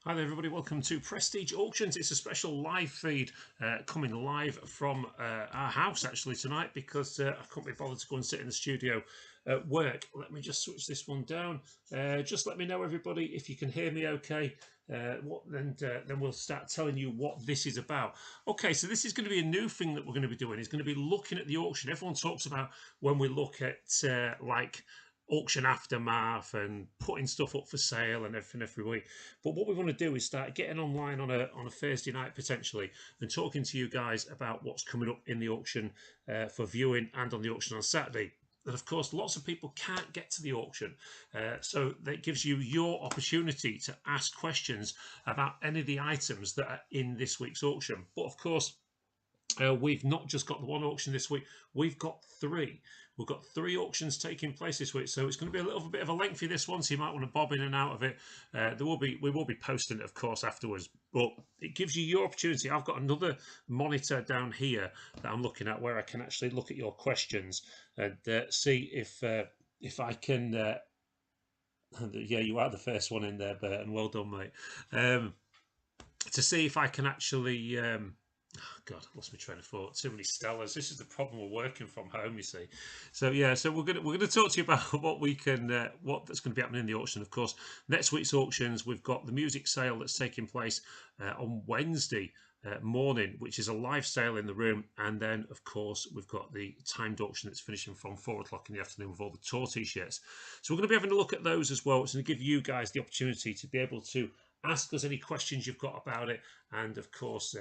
Hi there everybody, welcome to Prestige Auctions. It's a special live feed coming live from our house actually tonight because I couldn't be bothered to go and sit in the studio at work. Let me just switch this one down. Just let me know everybody if you can hear me okay. Then we'll start telling you what this is about. Okay, so this is going to be a new thing that we're going to be doing. It's going to be looking at the auction. Everyone talks about when we look at like auction aftermath and putting stuff up for sale and everything every week. But what we want to do is start getting online on a Thursday night potentially and talking to you guys about what's coming up in the auction for viewing and on the auction on Saturday. And of course, lots of people can't get to the auction. So that gives you your opportunity to ask questions about any of the items that are in this week's auction. But of course, we've not just got the one auction this week, we've got three. We've got three auctions taking place this week, so it's going to be a little bit of a lengthy this one, so you might want to bob in and out of it. We will be posting it, of course, afterwards, but it gives you your opportunity. I've got another monitor down here that I'm looking at where I can actually look at your questions and see if I can. Yeah, you are the first one in there, Burton. Well done, mate. To see if I can actually. God, I lost my train of thought. Too many Stellas. This is the problem. We're working from home, you see. So yeah, so we're gonna talk to you about what we can what that's going to be happening in the auction. Of course, next week's auctions, we've got the music sale that's taking place on Wednesday morning, which is a live sale in the room, and then of course we've got the timed auction that's finishing from 4 o'clock in the afternoon with all the tour t-shirts. So we're going to be having a look at those as well. It's going to give you guys the opportunity to be able to ask us any questions you've got about it, and of course.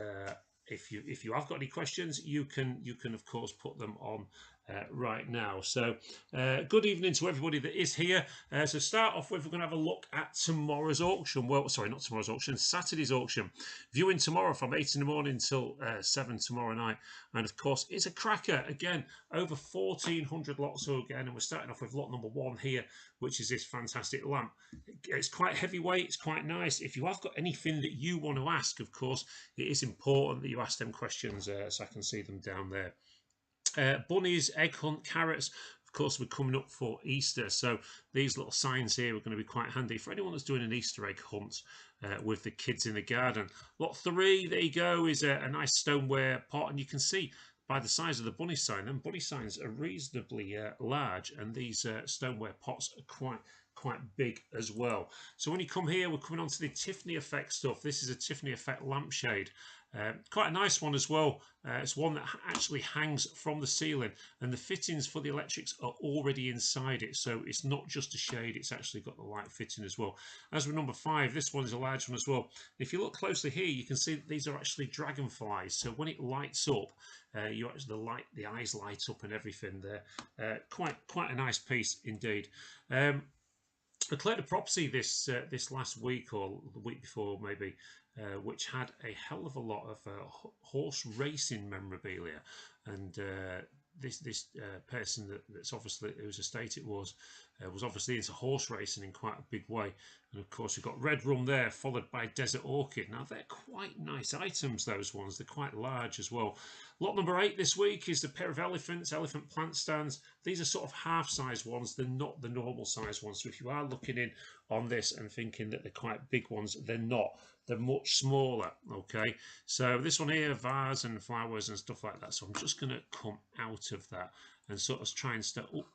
If you have got any questions, you can of course put them on right now. So good evening to everybody that is here. So start off with, we're going to have a look at tomorrow's auction. Well, sorry, not tomorrow's auction, Saturday's auction. Viewing tomorrow from 8 in the morning till 7 tomorrow night. And of course, it's a cracker. Again, over 1,400 lots again. And we're starting off with lot number 1 here, which is this fantastic lamp. It's quite heavyweight. It's quite nice. If you have got anything that you want to ask, of course, it is important that you ask them questions so I can see them down there. Bunnies, egg hunt, carrots. Of course, we're coming up for Easter, so these little signs here are going to be quite handy for anyone that's doing an Easter egg hunt with the kids in the garden. Lot 3, there you go, is a nice stoneware pot, and you can see by the size of the bunny sign, and bunny signs are reasonably large, and these stoneware pots are quite big as well. So when you come here, we're coming on to the Tiffany effect stuff. This is a Tiffany effect lampshade. Quite a nice one as well. It's one that actually hangs from the ceiling, and the fittings for the electrics are already inside it, so it's not just a shade, it's actually got the light fitting as well. As with number 5, this one is a large one as well. If you look closely here, you can see that these are actually dragonflies, so when it lights up, you actually the eyes light up and everything there. Quite a nice piece indeed. I cleared a property this last week or the week before maybe, which had a hell of a lot of horse racing memorabilia, and this person that's obviously whose estate it was obviously into horse racing in quite a big way. And of course we've got red rum there, followed by desert orchid. Now they're quite nice items, those ones. They're quite large as well. Lot number 8 this week is the pair of elephant plant stands. These are sort of half-size ones. They're not the normal size ones. So if you are looking in on this and thinking that they're quite big ones, they're not. They're much smaller, okay? So this one here, vase and flowers and stuff like that. So I'm just going to come out of that and sort of try and start... Oh,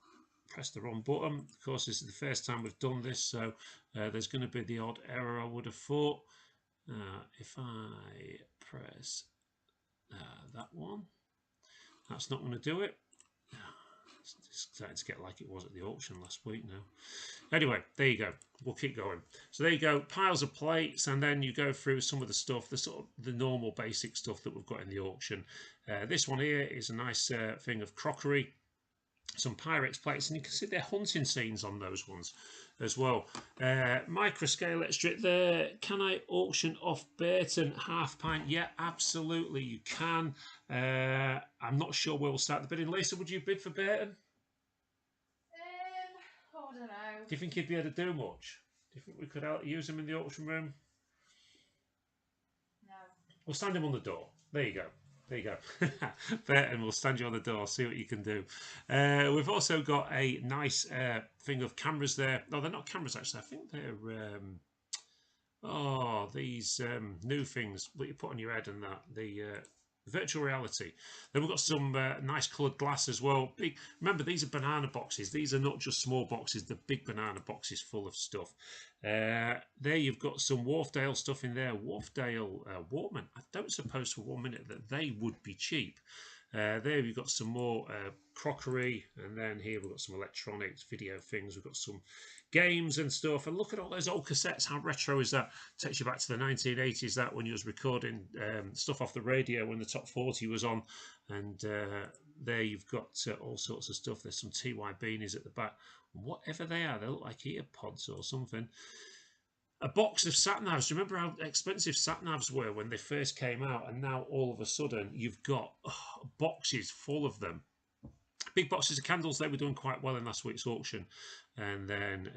press the wrong button. Of course, this is the first time we've done this, so there's going to be the odd error, I would have thought. If I press that one, that's not going to do it. It's starting to get like it was at the auction last week now. Anyway, there you go. We'll keep going. So there you go, piles of plates, and then you go through some of the stuff, the sort of the normal basic stuff that we've got in the auction. This one here is a nice thing of crockery, some Pyrex plates, and you can see they're hunting scenes on those ones as well. Micro scale extra there. Can I auction off Burton half pint? Yeah, absolutely you can. I'm not sure where we'll start the bidding. Lisa, would you bid for Burton? I don't know. Do you think he'd be able to do much? Do you think we could use him in the auction room? No. We'll stand him on the door. There you go. There you go. Burton, we'll stand you on the door, see what you can do. We've also got a nice thing of cameras there. No, they're not cameras actually. I think they're these new things that you put on your head and that, the virtual reality. Then we've got some nice coloured glass as well. Big. Remember, these are banana boxes. These are not just small boxes. The big banana boxes full of stuff. There you've got some Wharfdale stuff in there. Wharfdale Walkman. I don't suppose for 1 minute that they would be cheap. There we've got some more crockery, and then here we've got some electronics, video things. We've got some games and stuff. And look at all those old cassettes. How retro is that? Takes you back to the 1980s. That when you was recording stuff off the radio when the top 40 was on. And there you've got all sorts of stuff. There's some TY beanies at the back. Whatever they are, they look like earpods or something. A box of sat-navs. Do you remember how expensive sat-navs were when they first came out? And now all of a sudden you've got boxes full of them. Big boxes of candles, they were doing quite well in last week's auction. And then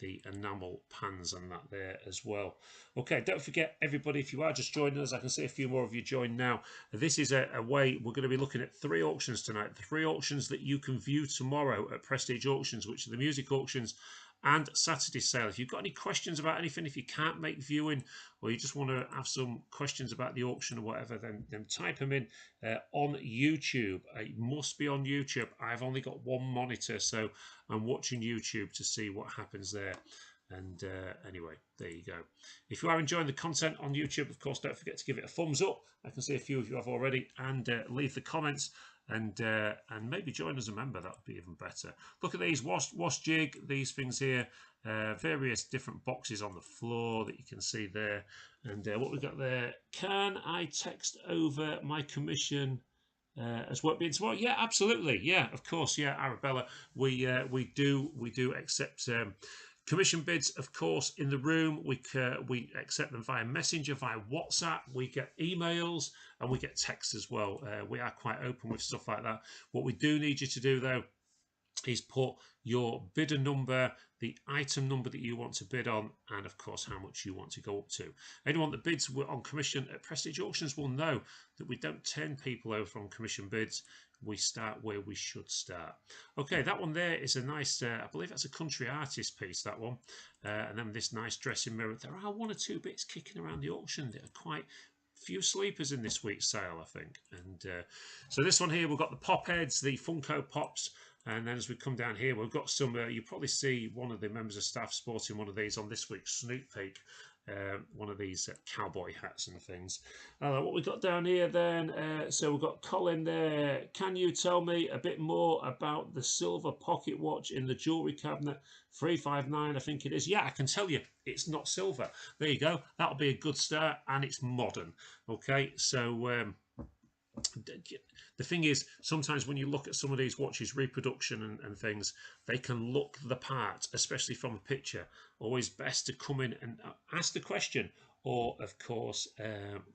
the enamel pans and that there as well. Okay, don't forget, everybody, if you are just joining us, I can see a few more of you join now. This is a way we're going to be looking at 3 auctions tonight. The 3 auctions that you can view tomorrow at Prestige Auctions, which are the music auctions and Saturday sale. If you've got any questions about anything, if you can't make viewing, or you just want to have some questions about the auction or whatever, then type them in on YouTube. It must be on YouTube. I've only got one monitor, so I'm watching YouTube to see what happens there. And anyway, there you go. If you are enjoying the content on YouTube, of course, don't forget to give it a thumbs up. I can see a few of you have already, and leave the comments. And maybe join as a member. That would be even better. Look at these wash jig, these things here, various different boxes on the floor that you can see there. And what we've got there, can I text over my commission as work being tomorrow? Yeah, absolutely. Yeah, of course. Yeah, Arabella, we do accept commission bids, of course, in the room. We accept them via Messenger, via WhatsApp. We get emails and we get texts as well. We are quite open with stuff like that. What we do need you to do, though, is put your bidder number, the item number that you want to bid on, and of course how much you want to go up to. Anyone that bids on commission at Prestige Auctions will know that we don't turn people over from commission bids. We start where we should start. Okay, that one there is a nice, I believe that's a country artist piece, that one. And then this nice dressing mirror. There are 1 or 2 bits kicking around the auction that are quite few sleepers in this week's sale, I think. And so this one here, we've got the pop heads, the Funko Pops. And then as we come down here, we've got some, you probably see one of the members of staff sporting one of these on this week's sneak peek. One of these cowboy hats and things. What we've got down here then, so we've got Colin there. Can you tell me a bit more about the silver pocket watch in the jewellery cabinet? 359, I think it is. Yeah, I can tell you, it's not silver. There you go. That'll be a good start, and it's modern. Okay, so the thing is, sometimes when you look at some of these watches, reproduction and things, they can look the part, especially from a picture. Always best to come in and ask the question, or of course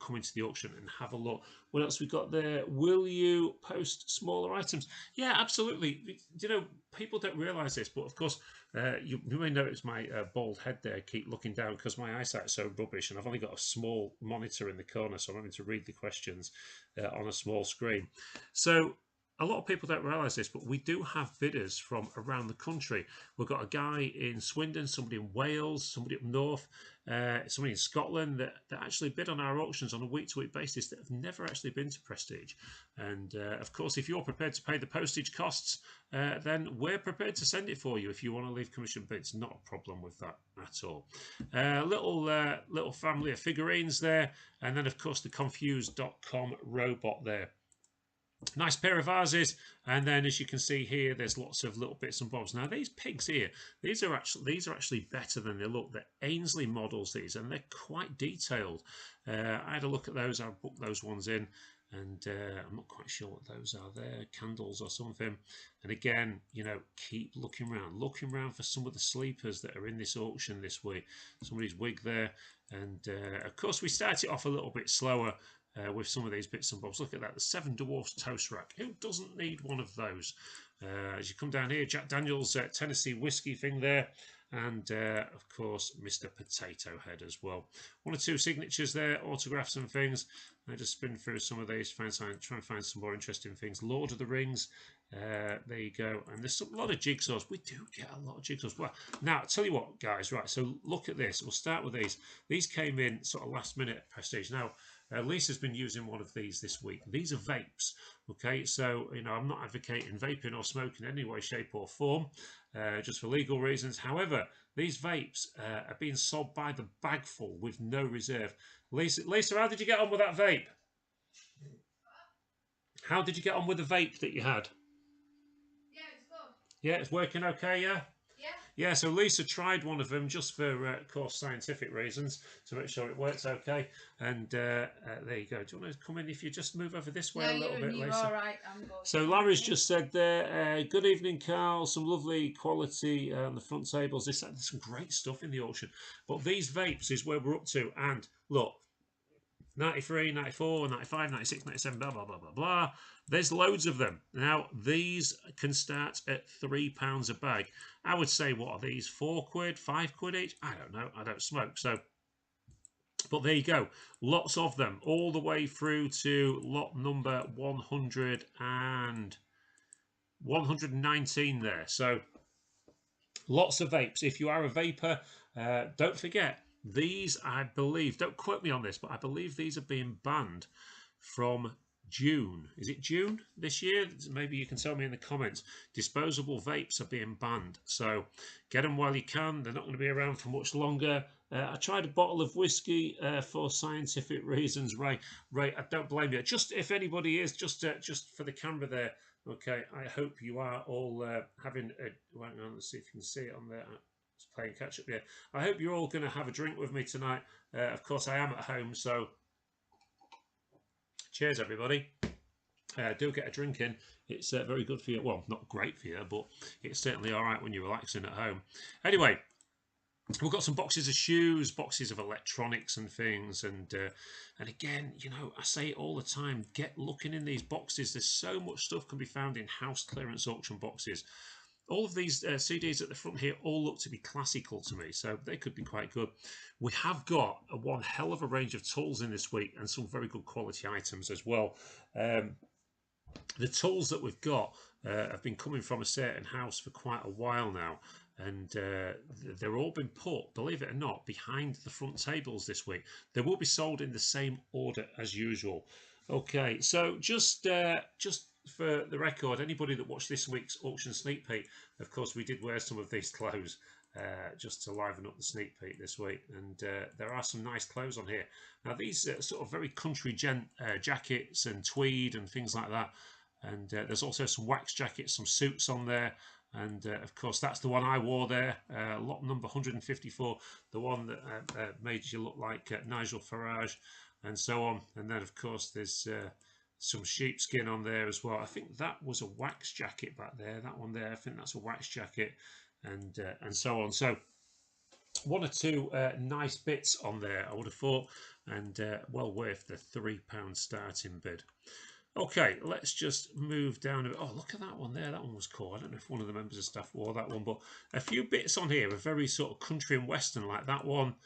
come into the auction and have a look. What else we got there? Will you post smaller items? Yeah, absolutely. You know, people don't realize this, but of course you may notice my bald head there. Keep looking down because my eyesight is so rubbish, and I've only got a small monitor in the corner, so I'm having to read the questions on a small screen. So a lot of people don't realise this, but we do have bidders from around the country. We've got a guy in Swindon, somebody in Wales, somebody up north, somebody in Scotland that actually bid on our auctions on a week-to-week basis that have never actually been to Prestige. And of course, if you're prepared to pay the postage costs, then we're prepared to send it for you if you want to leave commission bids. Not a problem with that at all. Little family of figurines there, and then of course the Confused.com robot there. Nice pair of vases, and then as you can see here, there's lots of little bits and bobs. Now these pigs here, these are actually better than they look. They're Ainsley models, these, and they're quite detailed. I had a look at those. I booked those ones in, and I'm not quite sure what those are there, candles or something. And again, you know, keep looking around for some of the sleepers that are in this auction this week. Somebody's wig there, and of course we start it off a little bit slower with some of these bits and bobs. Look at that, the Seven Dwarfs toast rack. Who doesn't need one of those? As you come down here, Jack Daniel's Tennessee whiskey thing there, and of course Mr. Potato Head as well. 1 or 2 signatures there, autographs and things. I just spin through some of these, trying to find some more interesting things. Lord of the Rings, There you go. And there's a lot of jigsaws. We do get a lot of jigsaws. Well, now, I'll tell you what, guys. Right, so look at this. We'll start with these. These came in sort of last minute at Prestige. Now, Lisa's been using one of these this week. These are vapes. Okay, so, you know, I'm not advocating vaping or smoking in any way, shape or form, just for legal reasons. However, these vapes are being sold by the bagful with no reserve. Lisa, how did you get on with that vape? How did you get on with the vape that you had? Yeah, it's working okay, yeah? Yeah, so Lisa tried one of them just for, of course, scientific reasons to make sure it works okay. And there you go. Do you want to come in if you just move over this way a little bit, you're Lisa? all right. I'm good. So Larry's just said there, good evening, Carl. Some lovely quality on the front tables. There's some great stuff in the auction. But these vapes is where we're up to. And look, 93, 94, 95, 96, 97, blah, blah, blah, blah, blah. There's loads of them. Now, these can start at £3 a bag. I would say, what are these, £4, £5 each? I don't know. I don't smoke. So, but there you go. Lots of them, all the way through to lot number 119 there. So, lots of vapes. If you are a vapor, don't forget, these, I believe, don't quote me on this, but I believe these are being banned from June. Is it June this year? Maybe you can tell me in the comments. Disposable vapes are being banned. So get them while you can. They're not going to be around for much longer. I tried a bottle of whiskey for scientific reasons. Ray, I don't blame you. Just if anybody is, just for the camera there, okay, I hope you are all having a... Hang on, let's see if you can see it on there. It's playing catch up here. I hope you're all going to have a drink with me tonight. Of course, I am at home, so cheers, everybody. Do get a drink in. It's very good for you. Well, not great for you, but it's certainly all right when you're relaxing at home. Anyway, we've got some boxes of shoes, boxes of electronics and things, and again, you know, I say it all the time, get looking in these boxes. There's so much stuff can be found in house clearance auction boxes. All of these CDs at the front here all look to be classical to me, so they could be quite good. We have got one hell of a range of tools in this week and some very good quality items as well. The tools that we've got have been coming from a certain house for quite a while now, and they're all been put, believe it or not, behind the front tables this week. They will be sold in the same order as usual. Okay, so just for the record, anybody that watched this week's auction sneak peek, of course, we did wear some of these clothes just to liven up the sneak peek this week, and there are some nice clothes on here. Now, these sort of very country gent jackets and tweed and things like that, and there's also some wax jackets, some suits on there, and of course, that's the one I wore there, lot number 154, the one that made you look like Nigel Farage, and so on. And then, of course, there's some sheepskin on there as well. I think that was a wax jacket back there. That one there, I think that's a wax jacket, and so on. So one or two nice bits on there, I would have thought, and well worth the £3 starting bid. Okay, let's just move down. Oh, look at that one there. That one was cool. I don't know if one of the members of staff wore that one, but a few bits on here are very sort of country and western, like that one.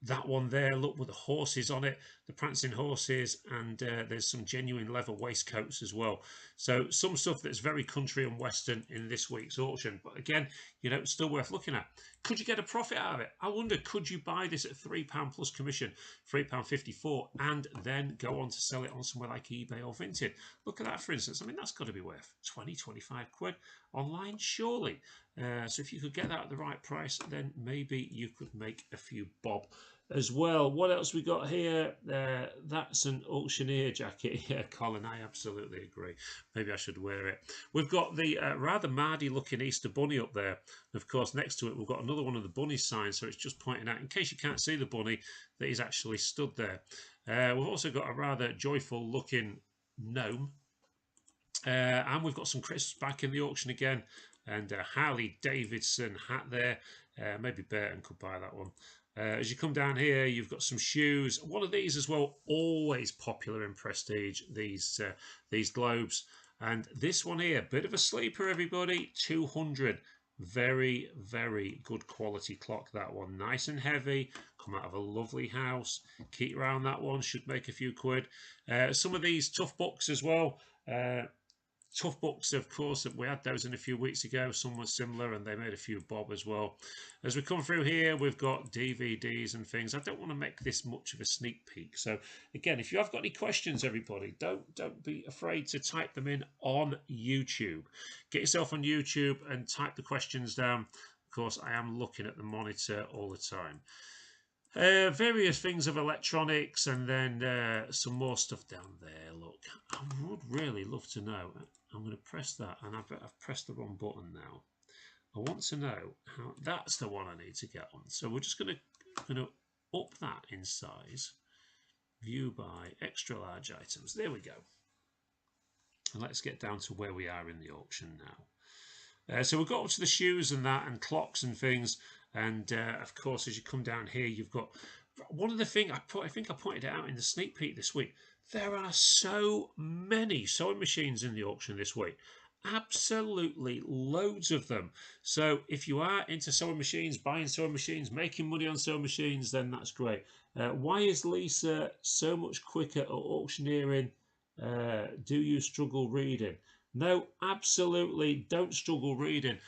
That one there, look, with the horses on it, the prancing horses, and there's some genuine leather waistcoats as well. So some stuff that's very country and western in this week's auction. But again, you know, still worth looking at. Could you get a profit out of it? I wonder, could you buy this at £3 plus commission, £3.54, and then go on to sell it on somewhere like eBay or Vinted? Look at that, for instance. I mean, that's got to be worth 20, 25 quid online, surely. So if you could get that at the right price, then maybe you could make a few bob as well. What else we got here? That's an auctioneer jacket. Yeah, Colin, I absolutely agree. Maybe I should wear it. We've got the rather mardy looking Easter bunny up there. And of course, next to it, we've got another one of the bunny signs. So it's just pointing out, in case you can't see the bunny, that he's actually stood there. We've also got a rather joyful looking gnome. And we've got some crisps back in the auction again. And a Harley Davidson hat there. Maybe Burton could buy that one. As you come down here, you've got some shoes. One of these as well, always popular in Prestige, these globes. And this one here, bit of a sleeper, everybody, 200. Very, very good quality clock, that one. Nice and heavy, come out of a lovely house. Keep your eye on that one, should make a few quid. Some of these tough books as well. Tough books, of course, we had those in a few weeks ago. Some were similar, and they made a few bob as well. As we come through here, we've got DVDs and things. I don't want to make this much of a sneak peek. So again, if you have got any questions, everybody, don't be afraid to type them in on YouTube. Get yourself on YouTube and type the questions down. Of course, I am looking at the monitor all the time. Various things of electronics, and then some more stuff down there. Look, I would really love to know. I'm going to press that, and I've pressed the wrong button now. I want to know how. That's the one I need to get on. So we're just going to up that in size. View by extra large items. There we go. And let's get down to where we are in the auction now. So we've got up to the shoes and that, and clocks and things. And of course, as you come down here, you've got one of the things I think I pointed it out in the sneak peek this week. There are so many sewing machines in the auction this week. Absolutely loads of them. So if you are into sewing machines, buying sewing machines, making money on sewing machines, then that's great. Why is Lisa so much quicker at auctioneering? Do you struggle reading? No, absolutely don't struggle reading.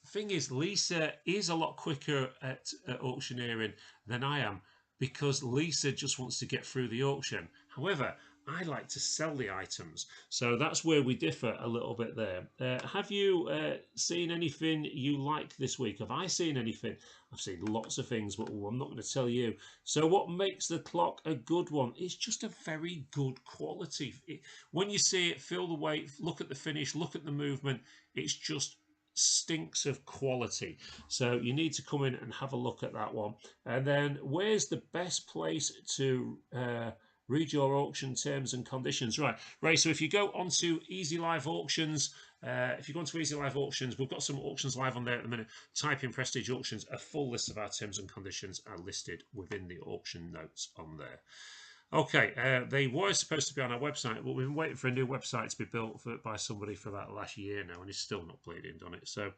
Thing is, Lisa is a lot quicker at auctioneering than I am, because Lisa just wants to get through the auction. However, I like to sell the items, so that's where we differ a little bit there. Have you seen anything you like this week? Have I seen anything? I've seen lots of things, but I'm not going to tell you. So what makes the clock a good one? It's just a very good quality. When you see it, feel the weight, look at the finish, look at the movement, it's just stinks of quality. So you need to come in and have a look at that one. And then where's the best place to read your auction terms and conditions? Right, so if you go onto Easy Live Auctions, we've got some auctions live on there at the minute. Type in Prestige Auctions. A full list of our terms and conditions are listed within the auction notes on there. Okay, they were supposed to be on our website, but we've been waiting for a new website to be built by somebody for about last year now, and it's still not bleeding on it. So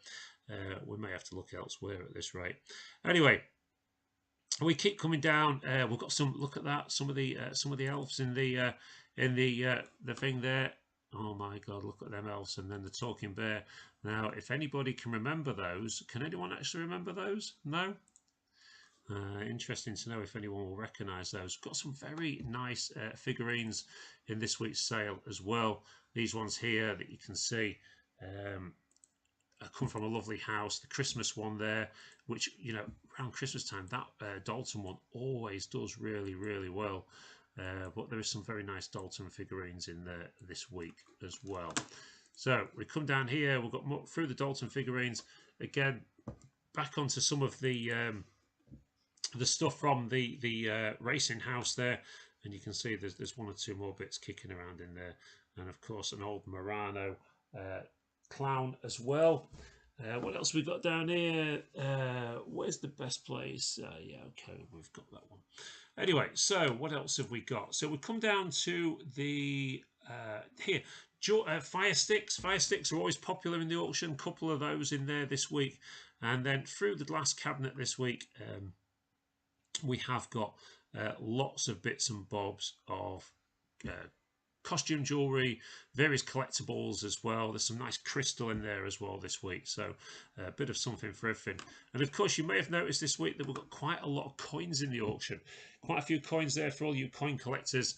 we may have to look elsewhere at this rate. Anyway, we keep coming down. We've got some. Look at that. Some of the elves in the thing there. Oh my God! Look at them elves, and then the talking bear. Now, if anybody can remember those, can anyone actually remember those? No. Interesting to know if anyone will recognise those. Got some very nice figurines in this week's sale as well. These ones here that you can see come from a lovely house. The Christmas one there, which, you know, around Christmas time, that Dalton one always does really, really well. But there is some very nice Dalton figurines in there this week as well. So we come down here. We've got more, through the Dalton figurines again, back onto some of the stuff from the racing house there, and you can see there's one or two more bits kicking around in there, and of course an old Murano clown as well. What else we got down here? Where's the best place? Yeah, okay, we've got that one. Anyway, so what else have we got? So we come down to the here. Fire sticks. Fire sticks are always popular in the auction. A couple of those in there this week, and then through the glass cabinet this week. We have got lots of bits and bobs of costume jewellery, various collectibles as well. There's some nice crystal in there as well this week, so a bit of something for everything. And of course, you may have noticed this week that we've got quite a lot of coins in the auction. Quite a few coins there for all you coin collectors,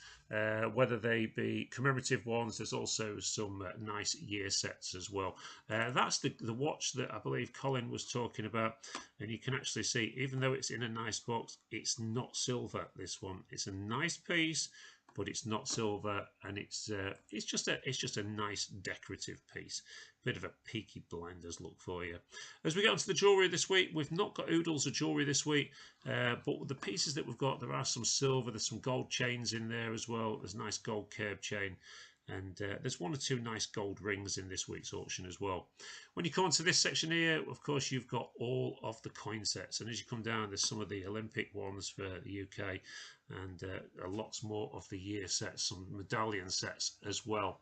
whether they be commemorative ones. There's also some nice year sets as well. That's the watch that I believe Colin was talking about, and you can actually see, even though it's in a nice box, it's not silver. This one, it's a nice piece, but it's not silver, and it's just a nice decorative piece. Bit of a Peaky Blinders look for you. As we get onto the jewellery this week, we've not got oodles of jewellery this week, but the pieces that we've got, there are some silver, there's some gold chains in there as well. There's a nice gold curb chain, and there's one or two nice gold rings in this week's auction as well. When you come onto this section here, of course, you've got all of the coin sets, and as you come down, there's some of the Olympic ones for the UK, and lots more of the year sets, some medallion sets as well.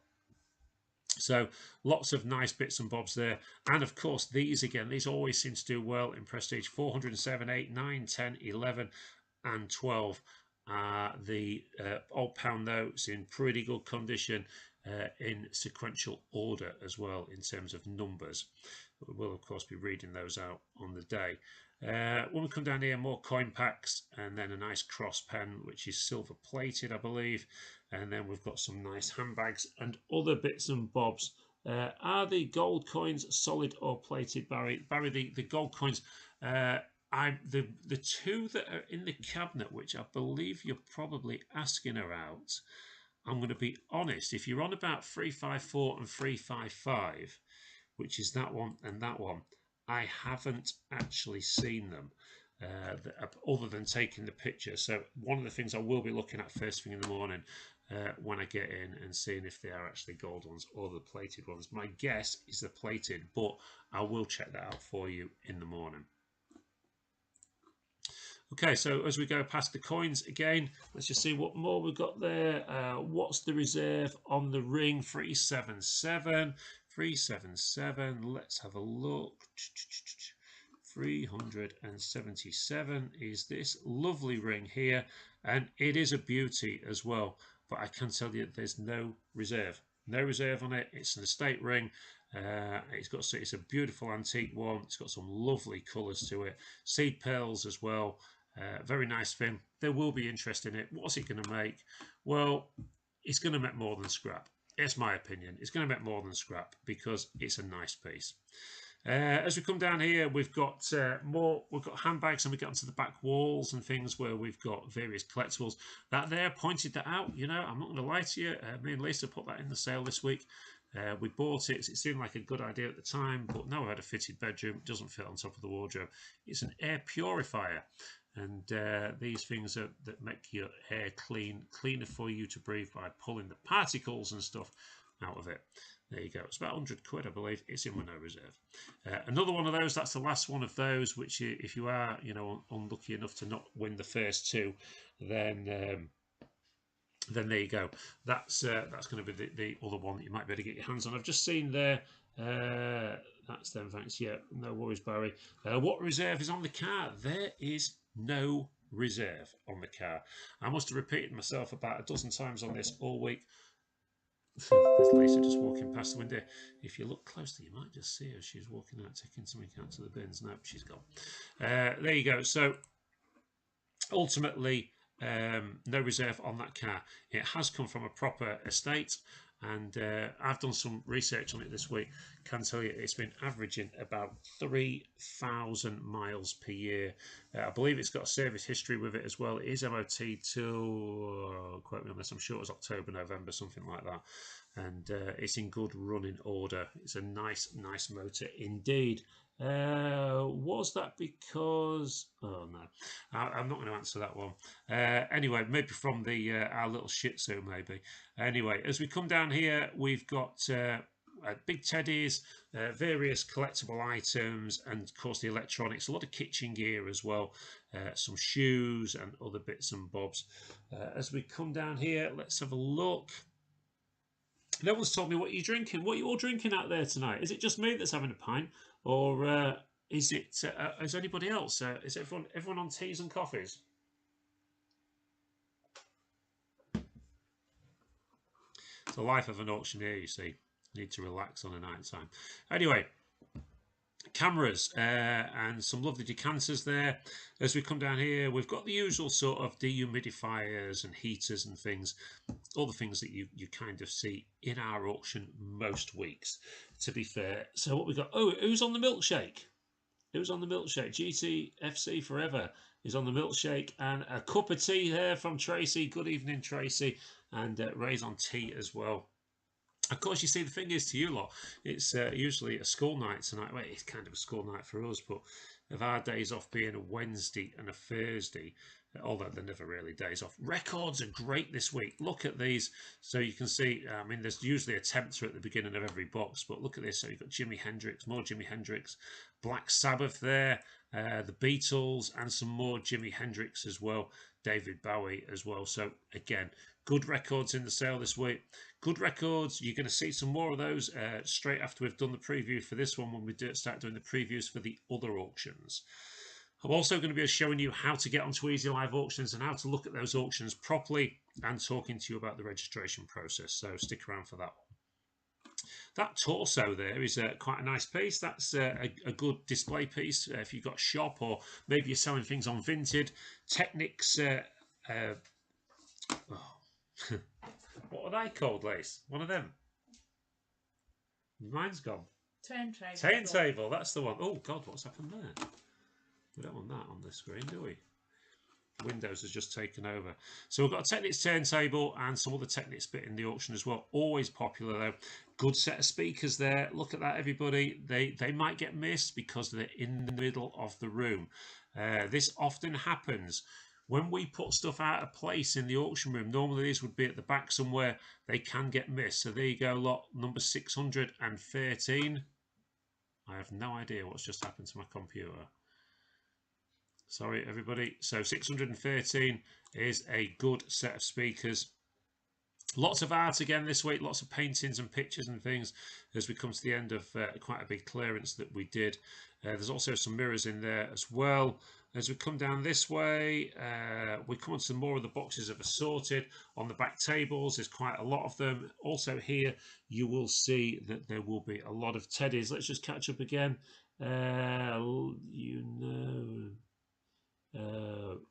So lots of nice bits and bobs there. And of course, these always seem to do well in Prestige. 407, 8, 9, 10, 11 and 12. The old pound notes in pretty good condition. in sequential order as well in terms of numbers. We'll of course be reading those out on the day. When we come down here, more coin packs, and then a nice cross pen which is silver plated, I believe, and then we've got some nice handbags and other bits and bobs. Are the gold coins solid or plated, Barry? Barry, the gold coins, the two that are in the cabinet, which I believe you're probably asking about, I'm going to be honest, if you're on about 354 and 355, which is that one and that one, I haven't actually seen them other than taking the picture. So one of the things I will be looking at first thing in the morning when I get in and seeing if they are actually gold ones or the plated ones. My guess is the plated, but I will check that out for you in the morning. Okay, so as we go past the coins again, let's just see what more we've got there. What's the reserve on the ring? 377. 377. Let's have a look. 377 is this lovely ring here, and it is a beauty as well. But I can tell you there's no reserve. No reserve on it. It's an estate ring. It's a beautiful antique one. It's got some lovely colours to it. Seed pearls as well. Very nice thing. There will be interest in it. What's it going to make? Well, it's going to make more than scrap. It's my opinion. It's going to make more than scrap because it's a nice piece. As we come down here, we've got more. We've got handbags, and we get onto the back walls and things where we've got various collectibles. That there pointed that out. You know, I'm not going to lie to you. Me and Lisa put that in the sale this week. We bought it. It seemed like a good idea at the time, but now I've had a fitted bedroom. It doesn't fit on top of the wardrobe. It's an air purifier. And these things that make your air cleaner for you to breathe by pulling the particles and stuff out of it. There you go. It's about 100 quid, I believe. It's in my no reserve. Another one of those. That's the last one of those. Which, if you are, unlucky enough to not win the first two, then there you go. That's going to be the other one that you might be able to get your hands on. I've just seen there. That's them. Thanks. Yeah, no worries, Barry. What reserve is on the car? There is no reserve on the car. I must have repeated myself about a dozen times on this all week. There's Lisa just walking past the window. If you look closely, you might just see her. She's walking out, taking something out to the bins. Nope, she's gone. There you go. So ultimately, no reserve on that car. It has come from a proper estate, and I've done some research on it this week. Can tell you it's been averaging about 3,000 miles per year. I believe it's got a service history with it as well. It is MOT till, quote me on this, I'm sure it was October, November, something like that. And it's in good running order. It's a nice motor indeed. Was that because? Oh no, I'm not going to answer that one. Anyway, maybe from the our little Shih Tzu, maybe. Anyway, as we come down here, we've got big teddies, various collectible items, and of course the electronics. A lot of kitchen gear as well, some shoes and other bits and bobs. As we come down here, let's have a look. No one's told me what you're drinking. What are you all drinking out there tonight? Is it just me that's having a pint, or is anybody else? Is everyone on teas and coffees? It's the life of an auctioneer, you see. You need to relax on a night time. Anyway, cameras and some lovely decanters there. As we come down here, we've got the usual sort of dehumidifiers and heaters and things, all the things that you kind of see in our auction most weeks, to be fair. So what we got? Oh, who's on the milkshake? Who's on the milkshake? GTFC Forever is on the milkshake, and a cup of tea here from Tracy. Good evening, Tracy, and Ray's on tea as well. Of course, you see, the thing is to you lot, it's usually a school night tonight. Well, it's kind of a school night for us, but of our days off being a Wednesday and a Thursday, although they're never really days off. Records are great this week. Look at these. So you can see, I mean, there's usually a tempter at the beginning of every box, but look at this. So you've got Jimi Hendrix, more Jimi Hendrix, Black Sabbath there, the Beatles, and some more Jimi Hendrix as well, David Bowie as well. So again, good records in the sale this week. Good records. You're going to see some more of those straight after we've done the preview for this one, when we start doing the previews for the other auctions. I'm also going to be showing you how to get onto Easy Live Auctions and how to look at those auctions properly and talking to you about the registration process. So stick around for that one. That torso there is quite a nice piece. That's a good display piece if you've got a shop or maybe you're selling things on Vinted. Technics, oh. What are they called, Lace? One of them. Mine's gone. Turntable. Turntable, that's the one. Oh God, what's happened there? We don't want that on the screen, do we? Windows has just taken over. So we've got a Technics turntable and some other Technics bit in the auction as well. Always popular though. Good set of speakers there. Look at that, everybody. They might get missed because they're in the middle of the room. This often happens when we put stuff out of place in the auction room. Normally these would be at the back somewhere. They can get missed. So there you go, lot number 613. I have no idea what's just happened to my computer. Sorry, everybody. So 613 is a good set of speakers. Lots of art again this week, lots of paintings and pictures and things as we come to the end of quite a big clearance that we did. There's also some mirrors in there as well. As we come down this way, we come on to more of the boxes of assorted on the back tables. There's quite a lot of them. Also here, you will see that there will be a lot of teddies. Let's just catch up again.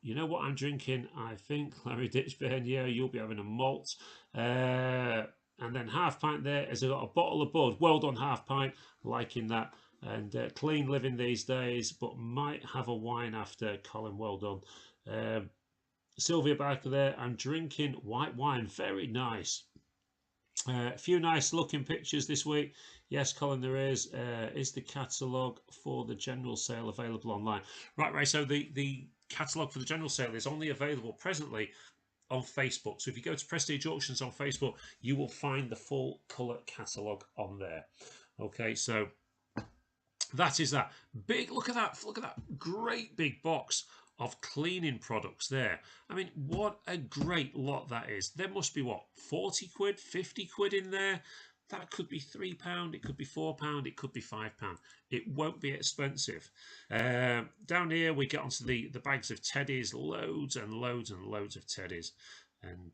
You know what I'm drinking, I think, Larry Ditchburn. Yeah, you'll be having a malt. And then half pint there has got a bottle of Bud. Well done, half pint. Liking that. And clean living these days, but might have a wine after. Colin, well done. Sylvia Barker there. I'm drinking white wine. Very nice. A few nice looking pictures this week. Yes, Colin, there is. Is the catalogue for the general sale available online? Right. So the catalogue for the general sale is only available presently on Facebook. So if you go to Prestige Auctions on Facebook, you will find the full colour catalogue on there. Okay, so that is that. Big, look at that great big box of cleaning products there. I mean, what a great lot that is. There must be, what, 40 quid, 50 quid in there? That could be £3, it could be £4, it could be £5. It won't be expensive. Down here, we get onto the bags of teddies, loads and loads and loads of teddies. And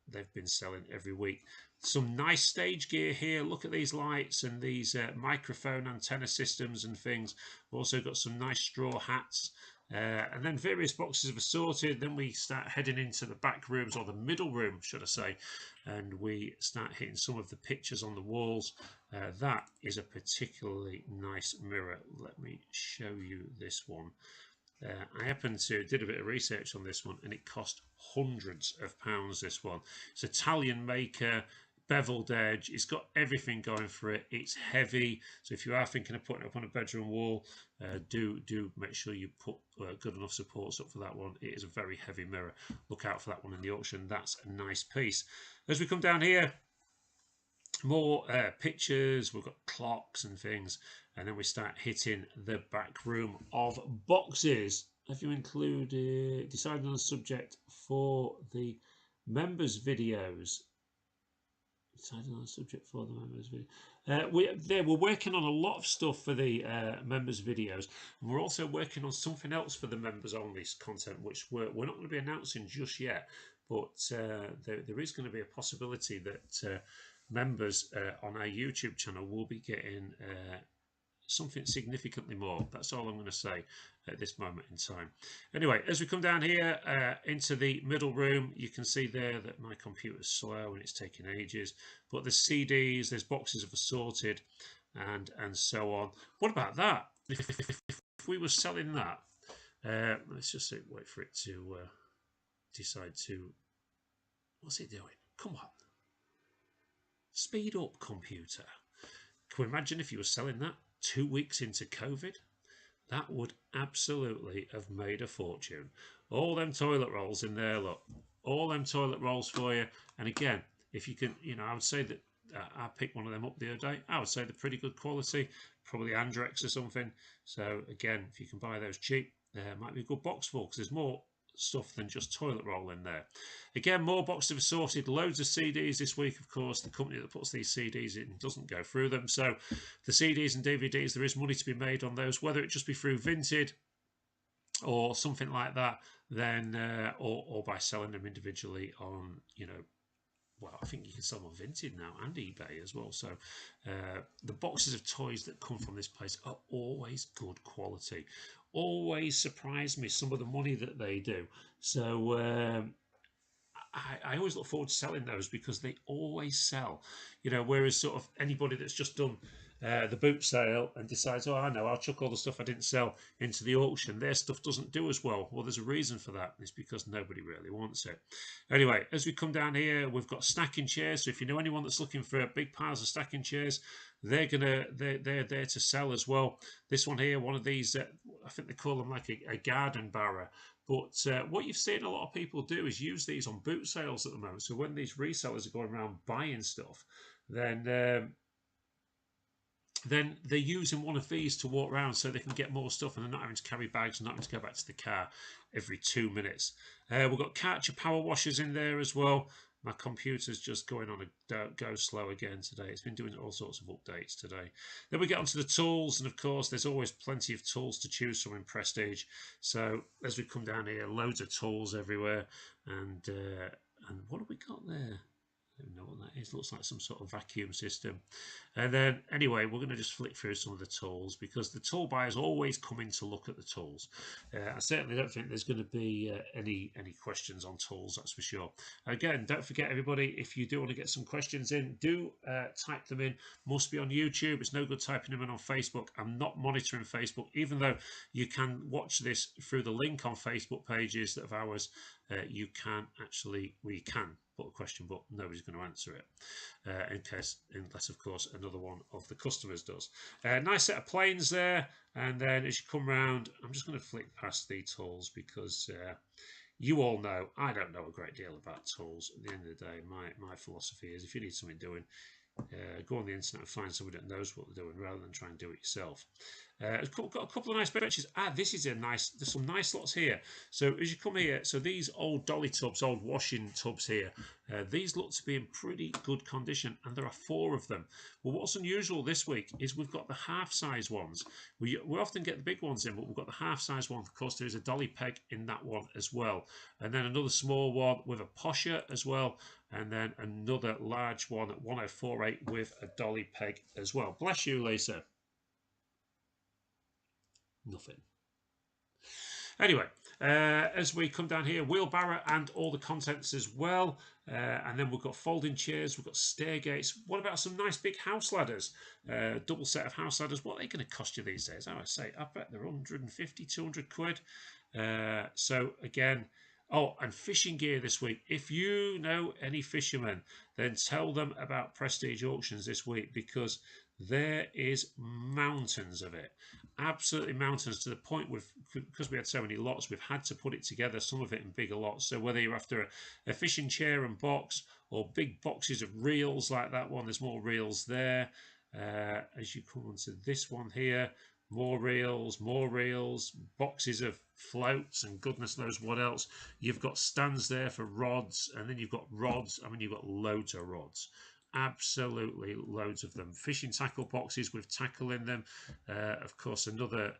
they've been selling every week. Some nice stage gear here. Look at these lights and these microphone antenna systems and things. We've also got some nice straw hats. And then various boxes of assorted. Then we start heading into the back rooms, or the middle room, should I say. And we start hitting some of the pictures on the walls. That is a particularly nice mirror. Let me show you this one. I happened to did a bit of research on this one, and it cost hundreds of pounds. This one, it's Italian maker, beveled edge. It's got everything going for it. It's heavy, so if you are thinking of putting it up on a bedroom wall, do make sure you put good enough supports up for that one. It is a very heavy mirror. Look out for that one in the auction. That's a nice piece. As we come down here, more pictures. We've got clocks and things, and then we start hitting the back room of boxes. Have you decided on a subject for the members videos? Decided on a subject for the members video. We're working on a lot of stuff for the members videos, and we're also working on something else for the members only content, which we're not going to be announcing just yet, but there is going to be a possibility that members on our YouTube channel will be getting something significantly more. That's all I'm going to say at this moment in time. Anyway, as we come down here into the middle room, you can see there that my computer's slow and it's taking ages, but there's CDs, there's boxes of assorted, and so on. What about that? If we were selling that, let's just wait for it to decide to, what's it doing? Come on, speed up, computer. Can we imagine if you were selling that 2 weeks into COVID? That would absolutely have made a fortune. All them toilet rolls in there, look. All them toilet rolls for you. And again, if you can, I would say that I picked one of them up the other day. I would say they're pretty good quality, probably Andrex or something. So again, if you can buy those cheap, there might be a good box full, because there's more stuff than just toilet roll in there. Again, more boxes of assorted, loads of CDs this week. Of course, the company that puts these CDs in doesn't go through them, so the CDs and DVDs, there is money to be made on those, whether it just be through Vinted or something like that, then or by selling them individually on, well, I think you can sell them on Vinted now and eBay as well. So the boxes of toys that come from this place are always good quality. Always surprise me some of the money that they do. So I always look forward to selling those because they always sell. Whereas sort of anybody that's just done the boot sale and decides, oh, I know, I'll chuck all the stuff I didn't sell into the auction, their stuff doesn't do as well. Well, there's a reason for that. It's because nobody really wants it. Anyway, as we come down here, we've got stacking chairs. So if you know anyone that's looking for big piles of stacking chairs, they're there to sell as well. This one here, one of these, I think they call them like a garden barrow. But what you've seen a lot of people do is use these on boot sales at the moment. So when these resellers are going around buying stuff, then they're using one of these to walk around so they can get more stuff, and they're not having to carry bags and not having to go back to the car every 2 minutes. We've got Karcher power washers in there as well. My computer's just going on a go slow again today. It's been doing all sorts of updates today. Then we get onto the tools, and of course, there's always plenty of tools to choose from in Prestige. So as we come down here, loads of tools everywhere, and what have we got there? I don't know what that is. Looks like some sort of vacuum system. And then, anyway, we're going to just flick through some of the tools because the tool buyers always come in to look at the tools. I certainly don't think there's going to be any questions on tools, that's for sure. Again, don't forget, everybody, if you do want to get some questions in, do type them in. Must be on YouTube. It's no good typing them in on Facebook. I'm not monitoring Facebook, even though you can watch this through the link on Facebook pages of ours. You can actually, we can put a question, but nobody's going to answer it unless, of course, another one of the customers does. Nice set of planes there, and then as you come round, I'm just going to flick past the tools because you all know I don't know a great deal about tools. At the end of the day, my philosophy is if you need something doing, go on the internet and find somebody that knows what they're doing rather than try and do it yourself. Got a couple of nice benches. This is there's some nice lots here. So as you come here, so these old dolly tubs, old washing tubs here, these look to be in pretty good condition, and there are 4 of them. Well, what's unusual this week is we've got the half-size ones. We often get the big ones in, but we've got the half-size one. Of course, there is a dolly peg in that one as well, and then another small one with a posher as well, and then another large one at 1048 with a dolly peg as well. Bless you, Lisa. Nothing. Anyway, as we come down here, wheelbarrow and all the contents as well. And then we've got folding chairs, we've got stair gates. What about some nice big house ladders? Double set of house ladders. What are they going to cost you these days? I would say, I bet they're 150, 200 quid. So again, oh, and fishing gear this week. If you know any fishermen, then tell them about Prestige Auctions this week because there is mountains of it. Absolutely mountains, to the point because we had so many lots, we've had to put it together, some of it in bigger lots. So whether you're after a fishing chair and box or big boxes of reels like that one, there's more reels there. As you come on to this one here, more reels, boxes of floats, and goodness knows what else. You've got stands there for rods, and then you've got rods. I mean, you've got loads of rods. Absolutely loads of them. Fishing tackle boxes with tackle in them. Of course, another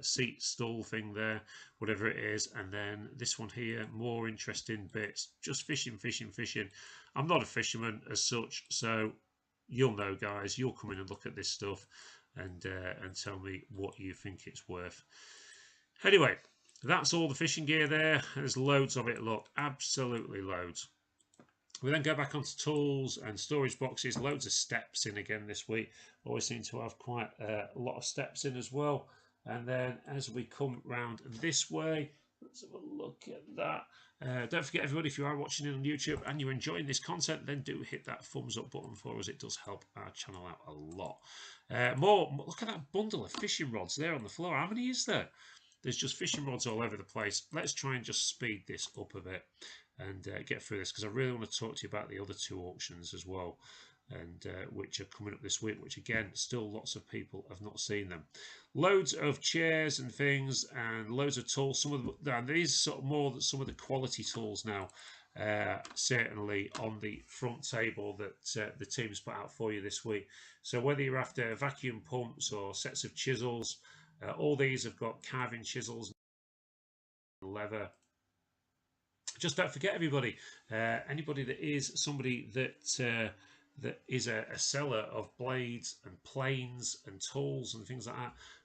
seat stool thing there, whatever it is. And then this one here, more interesting bits. Just fishing. I'm not a fisherman as such, so you'll know, guys. You'll come in and look at this stuff and tell me what you think it's worth. Anyway, that's all the fishing gear there. There's loads of it. Look, absolutely loads. We then go back onto tools and storage boxes. Loads of steps in again this week. Always seem to have quite a lot of steps in as well. And then as we come round this way, let's have a look at that. Don't forget, everybody, if you are watching it on YouTube and you're enjoying this content, then do hit that thumbs up button for us. It does help our channel out a lot. Look at that bundle of fishing rods there on the floor. How many is there? There's just fishing rods all over the place. Let's try and just speed this up a bit and get through this, because I really want to talk to you about the other 2 auctions as well, and which are coming up this week, which again, still lots of people have not seen them. Loads of chairs and things, and loads of tools. Some of them, these are sort of more some of the quality tools now, certainly on the front table that the team's put out for you this week. So whether you're after vacuum pumps or sets of chisels, All these have got carving chisels, leather. Just don't forget, everybody, anybody that is somebody that is a seller of blades and planes and tools and things like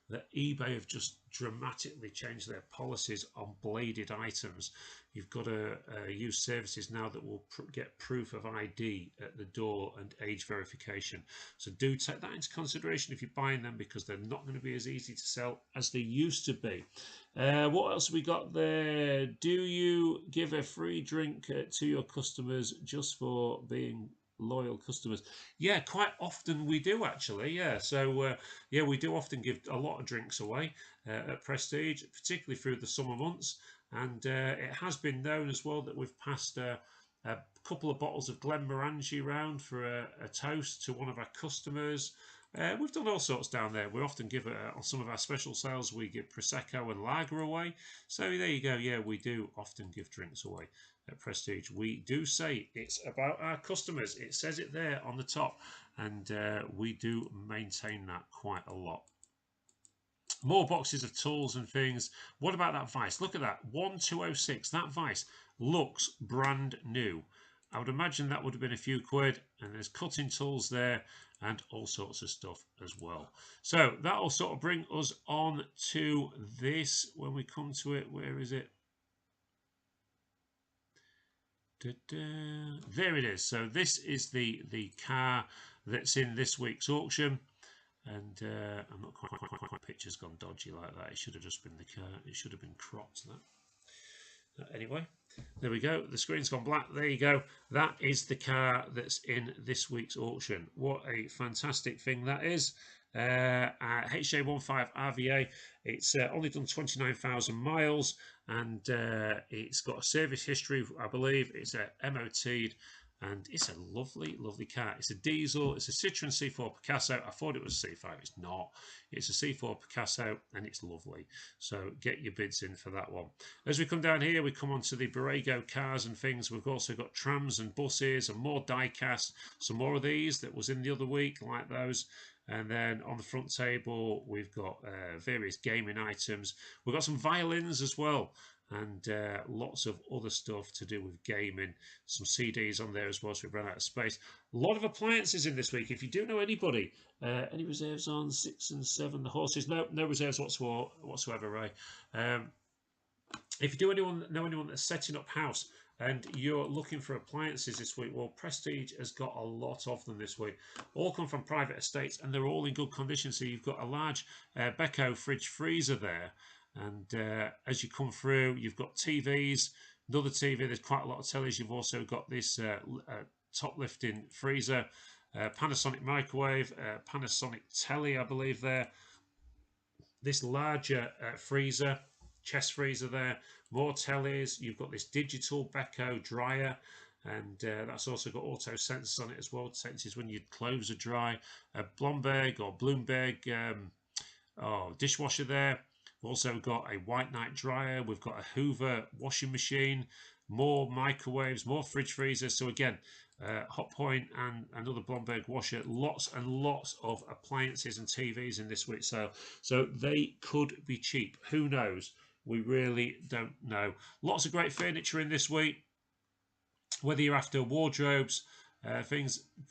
that eBay have just dramatically changed their policies on bladed items. You've got to use services now that will get proof of ID at the door and age verification. So do take that into consideration if you're buying them, because they're not going to be as easy to sell as they used to be. What else have we got there? Do you give a free drink to your customers just for being loyal customers? Yeah, quite often we do, actually. Yeah, so yeah, we do often give a lot of drinks away at Prestige, particularly through the summer months. And it has been known as well that we've passed a couple of bottles of Glenmorangie round for a toast to one of our customers. We've done all sorts down there. We often give on some of our special sales, we give Prosecco and Lager away. So there you go. Yeah, we do often give drinks away at Prestige. We do say it's about our customers. It says it there on the top, and we do maintain that quite a lot. More boxes of tools and things. What about that vice? Look at that, 1206. That vice looks brand new. I would imagine that would have been a few quid, and there's cutting tools there and all sorts of stuff as well. So that'll sort of bring us on to this when we come to it. Where is it? There it is. So this is the car that's in this week's auction. And I'm not quite picture's gone dodgy like that. It should have just been the car. It should have been cropped, that. Anyway, there we go. The screen's gone black. There you go. That is the car that's in this week's auction. What a fantastic thing that is. HJ15 RVA. It's only done 29,000 miles, and it's got a service history, I believe. It's MOT'd. And it's a lovely, lovely car. It's a diesel. It's a Citroen C4 Picasso. I thought it was C5. It's not. It's a C4 Picasso, and it's lovely. So get your bids in for that one. As we come down here, we come on to the Borrego cars and things. We've also got trams and buses and more die-cast. Some more of these that was in the other week, like those. And then on the front table, we've got various gaming items. We've got some violins as well, and lots of other stuff to do with gaming. Some CDs on there as well, so we've run out of space. A lot of appliances in this week. If you do know anybody, any reserves on 6 and 7, the horses? No reserves whatsoever, Ray. If you do know anyone that's setting up house and you're looking for appliances this week, well, Prestige has got a lot of them this week. All come from private estates, and they're all in good condition. So you've got a large Beko fridge freezer there. And as you come through, you've got TVs, another TV. There's quite a lot of tellies. You've also got this top lifting freezer, Panasonic microwave, Panasonic telly, I believe there. This larger freezer, chest freezer there, more tellies. You've got this digital Beko dryer, and that's also got auto sensors on it as well. Senses when your clothes are dry. A Blomberg or Bloomberg dishwasher there. We've also got a white night dryer. We've got a Hoover washing machine, more microwaves, more fridge freezers. So again, Hotpoint and another Blomberg washer. Lots and lots of appliances and TVs in this week's sale. So they could be cheap. Who knows? We really don't know. Lots of great furniture in this week. Whether you're after wardrobes,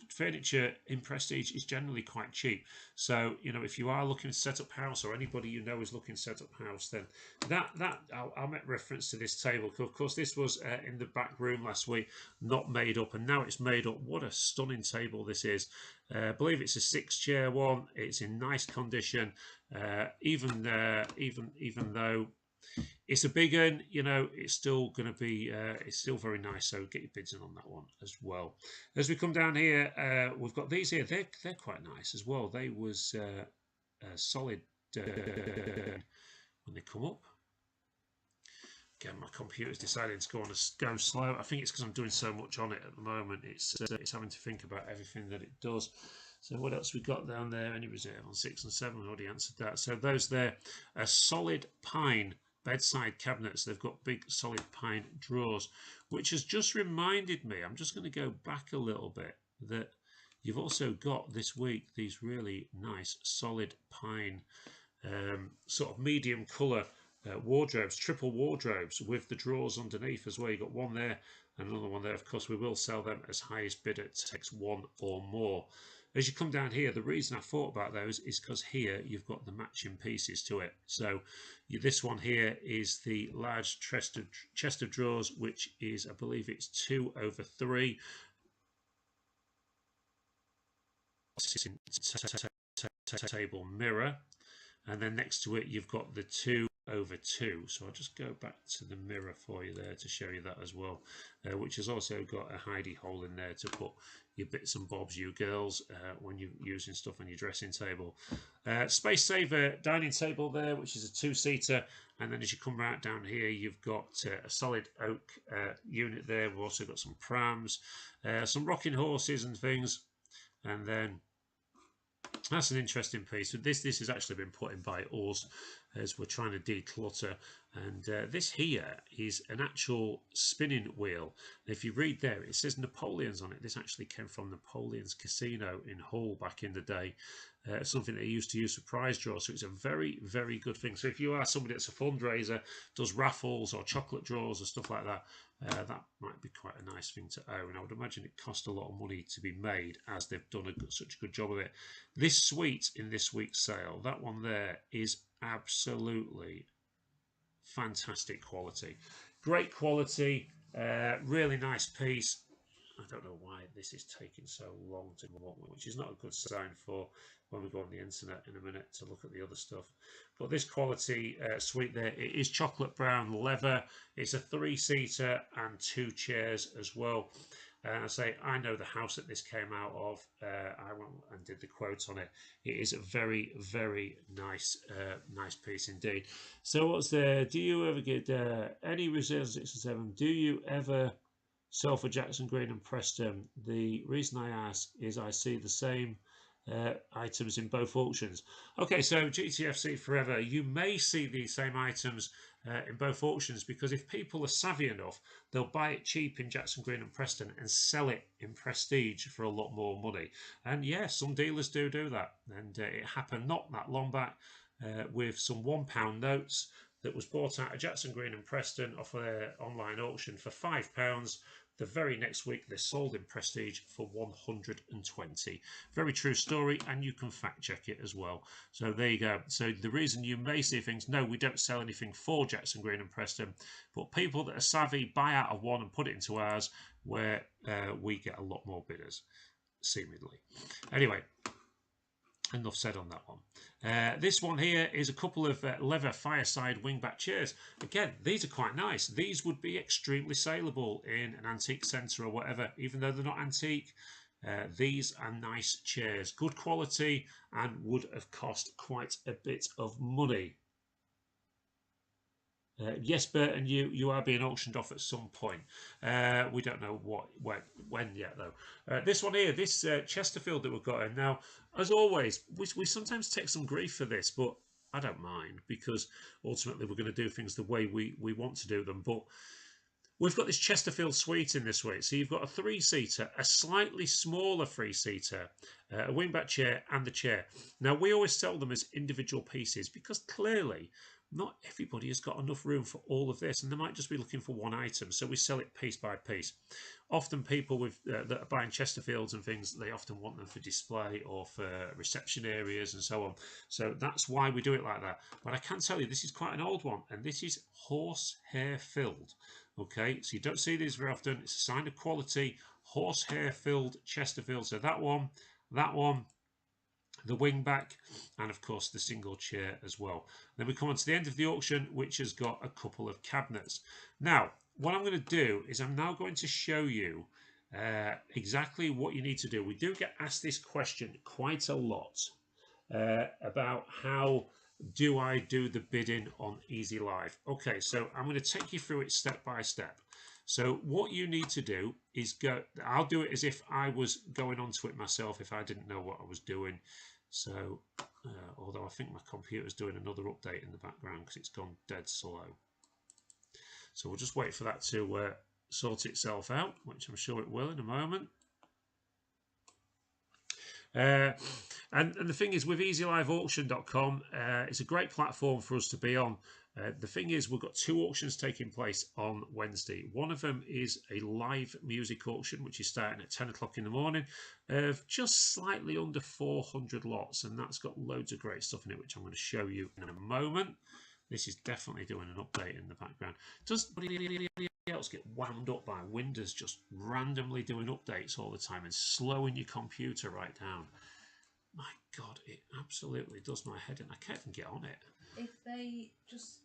furniture in Prestige is generally quite cheap. So, you know, if you are looking to set up house, or anybody you know is looking to set up house, then I'll make reference to this table. Of course, this was in the back room last week, not made up, and now it's made up. What a stunning table this is. I believe it's a 6-chair one. It's in nice condition, even though it's a big one, you know, it's still going to be, it's still very nice. So get your bids in on that one as well. As we come down here, we've got these here. They're quite nice as well. They was solid when they come up. Again, my computer's decided to go slow. I think it's because I'm doing so much on it at the moment. It's having to think about everything that it does. So what else we got down there? Any reserve on 6 and 7? I've already answered that. So those there are solid pine bedside cabinets. They've got big solid pine drawers, which has just reminded me, I'm just going to go back a little bit, that you've also got this week these really nice solid pine sort of medium colour wardrobes, triple wardrobes with the drawers underneath as well. You've got one there and another one there. Of course, we will sell them as highest bidder takes one or more. As you come down here, the reason I thought about those is because here you've got the matching pieces to it. So this one here is the large chest of drawers, which is, I believe it's 2/3. Table mirror, and then next to it you've got the 2/2. So I'll just go back to the mirror for you there to show you that as well, which has also got a hidey hole in there to put your bits and bobs, you girls, when you're using stuff on your dressing table. Space saver dining table there, which is a 2-seater, and then as you come right down here you've got a solid oak unit there. We've also got some prams, some rocking horses and things, and then that's an interesting piece. This has actually been put in by us as we're trying to declutter, and this here is an actual spinning wheel. And if you read there, it says Napoleon's on it. This actually came from Napoleon's Casino in Hull back in the day. Something they used to use for prize draws, so it's a very, very good thing. So if you are somebody that's a fundraiser, does raffles or chocolate draws or stuff like that, that might be quite a nice thing to own. I would imagine it cost a lot of money to be made, as they've done such a good job of it. This suite in this week's sale, that one there, is absolutely fantastic quality. Great quality, really nice piece. I don't know why this is taking so long to come up, which is not a good sign for when we go on the internet in a minute to look at the other stuff. But this quality suite there, it is chocolate brown leather. It's a 3-seater and 2 chairs as well. And I say, I know the house that this came out of. I went and did the quote on it. It is a very, very nice, nice piece indeed. So what's there? Do you ever get any reserves 6 and 7? Do you ever sell for Jackson Green and Preston? The reason I ask is I see the same items in both auctions. Okay, so GTFC Forever, you may see these same items in both auctions, because if people are savvy enough, they'll buy it cheap in Jackson Green and Preston and sell it in Prestige for a lot more money. And yeah, some dealers do that. And it happened not that long back with some £1 notes that was bought out of Jackson Green and Preston off their online auction for £5. The very next week, they're sold in Prestige for 120. Very true story, and you can fact check it as well. So there you go. So the reason you may see things, no, we don't sell anything for Jackson Green and Preston, but people that are savvy buy out of one and put it into ours, where we get a lot more bidders, seemingly. Anyway, enough said on that one. This one here is a couple of leather fireside wingback chairs. Again, these are quite nice. These would be extremely saleable in an antique centre or whatever, even though they're not antique. These are nice chairs, good quality, and would have cost quite a bit of money. Yes, Bert, and you are being auctioned off at some point. We don't know when yet, though. This one here, this Chesterfield that we've got in. Now, as always, we sometimes take some grief for this, but I don't mind, because ultimately we're going to do things the way we want to do them. But we've got this Chesterfield suite in this week. So you've got a 3-seater, a slightly smaller 3-seater, a wingback chair, and the chair. Now, we always sell them as individual pieces, because clearly not everybody has got enough room for all of this, and they might just be looking for one item, so we sell it piece by piece. Often people with that are buying Chesterfields and things, they often want them for display or for reception areas and so on. So that's why we do it like that. But I can tell you, this is quite an old one, and this is horsehair filled. Okay, so you don't see these very often. It's a sign of quality. Horsehair filled Chesterfield. So that one, the wingback, and of course the single chair as well. Then we come on to the end of the auction, which has got a couple of cabinets. Now, what I'm going to do is I'm now going to show you exactly what you need to do. We do get asked this question quite a lot about how do I do the bidding on Easy Live. Okay, so I'm going to take you through it step by step. So what you need to do is go, I'll do it as if I was going onto it myself if I didn't know what I was doing. So, although I think my computer's doing another update in the background because it's gone dead slow. So we'll just wait for that to sort itself out, which I'm sure it will in a moment. And the thing is, with easyliveauction.com, it's a great platform for us to be on. The thing is, we've got 2 auctions taking place on Wednesday. One of them is a live music auction, which is starting at 10 o'clock in the morning, of just slightly under 400 lots, and that's got loads of great stuff in it, which I'm going to show you in a moment. This is definitely doing an update in the background. Does anybody else get wound up by Windows just randomly doing updates all the time and slowing your computer right down? My God, it absolutely does my head in. I can't even get on it. If they just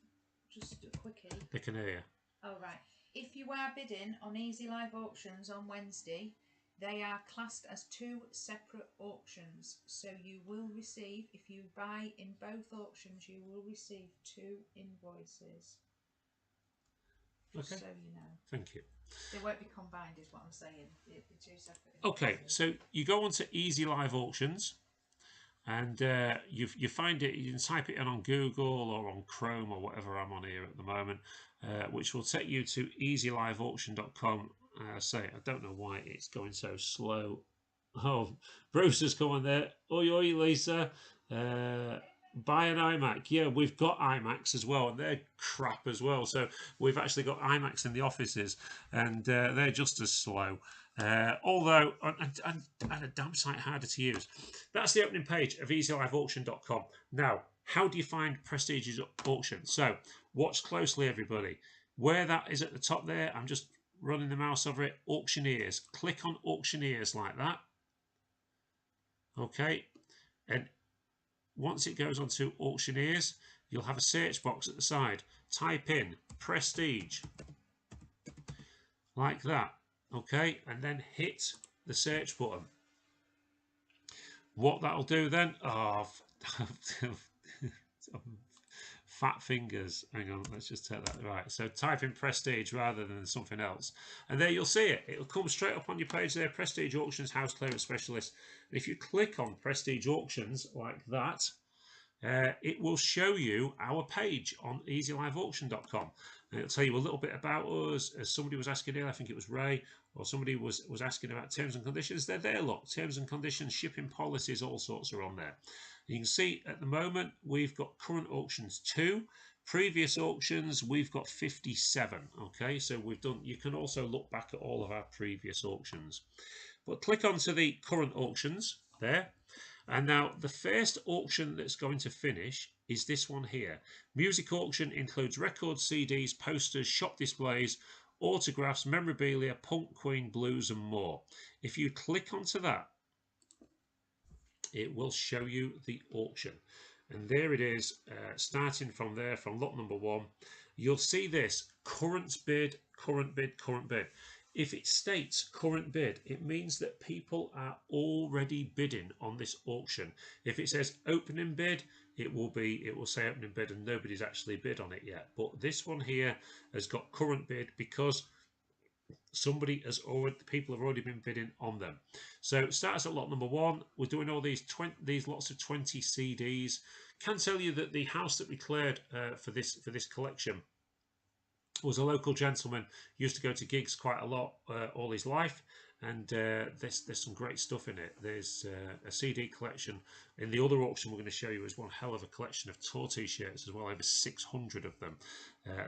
a quickie. They can hear you. Oh, right. If you are bidding on Easy Live Auctions on Wednesday, they are classed as 2 separate auctions. So you will receive, if you buy in both auctions, you will receive 2 invoices. Just Okay. so you know. Thank you. They won't be combined, is what I'm saying. It'll be 2 separate invoices. Okay, so you go on to Easy Live Auctions, and you find it. You can type it in on Google or on Chrome or whatever I'm on here at the moment, which will take you to easyliveauction.com. Say, I don't know why it's going so slow. Oh, Bruce has come on there. Oi, oi, Lisa. Buy an iMac. Yeah, we've got iMacs as well, and they're crap as well. So we've actually got iMacs in the offices, and they're just as slow. Although, and a damn sight harder to use. That's the opening page of easyliveauction.com. Now, how do you find Prestige's auction? So, watch closely, everybody. Where that is at the top there, I'm just running the mouse over it. Auctioneers. Click on auctioneers like that. Okay, and once it goes on to auctioneers, you'll have a search box at the side. Type in Prestige like that. Okay, and then hit the search button. What that'll do then, fat fingers. Hang on, let's just take that right. So type in Prestige rather than something else, and there you'll see it. It'll come straight up on your page there. Prestige Auctions House Clearance Specialist. And if you click on Prestige Auctions like that, it will show you our page on easyliveauction.com, and it'll tell you a little bit about us. As somebody was asking earlier, I think it was Ray, or somebody was asking about terms and conditions. They're there, look, terms and conditions, shipping policies, all sorts are on there. You can see at the moment we've got current auctions 2, previous auctions we've got 57. Okay, so we've done. You can also look back at all of our previous auctions, but click onto the current auctions there. And now the first auction that's going to finish is this one here. Music auction includes records, CDs, posters, shop displays, autographs, memorabilia, punk, Queen, blues and more. If you click onto that, it will show you the auction. And there it is, starting from there, from lot number 1. You'll see this, current bid, current bid, current bid. If it states current bid, it means that people are already bidding on this auction. If it says opening bid, it will say opening bid and nobody's actually bid on it yet. But this one here has got current bid because people have already been bidding on them. So it starts at lot number 1. We're doing all these lots of 20 CDs. Can tell you that the house that we cleared for this collection was a local gentleman, used to go to gigs quite a lot all his life, and there's some great stuff in it. There's a CD collection. In the other auction we're going to show you is one hell of a collection of tour t-shirts as well, over 600 of them.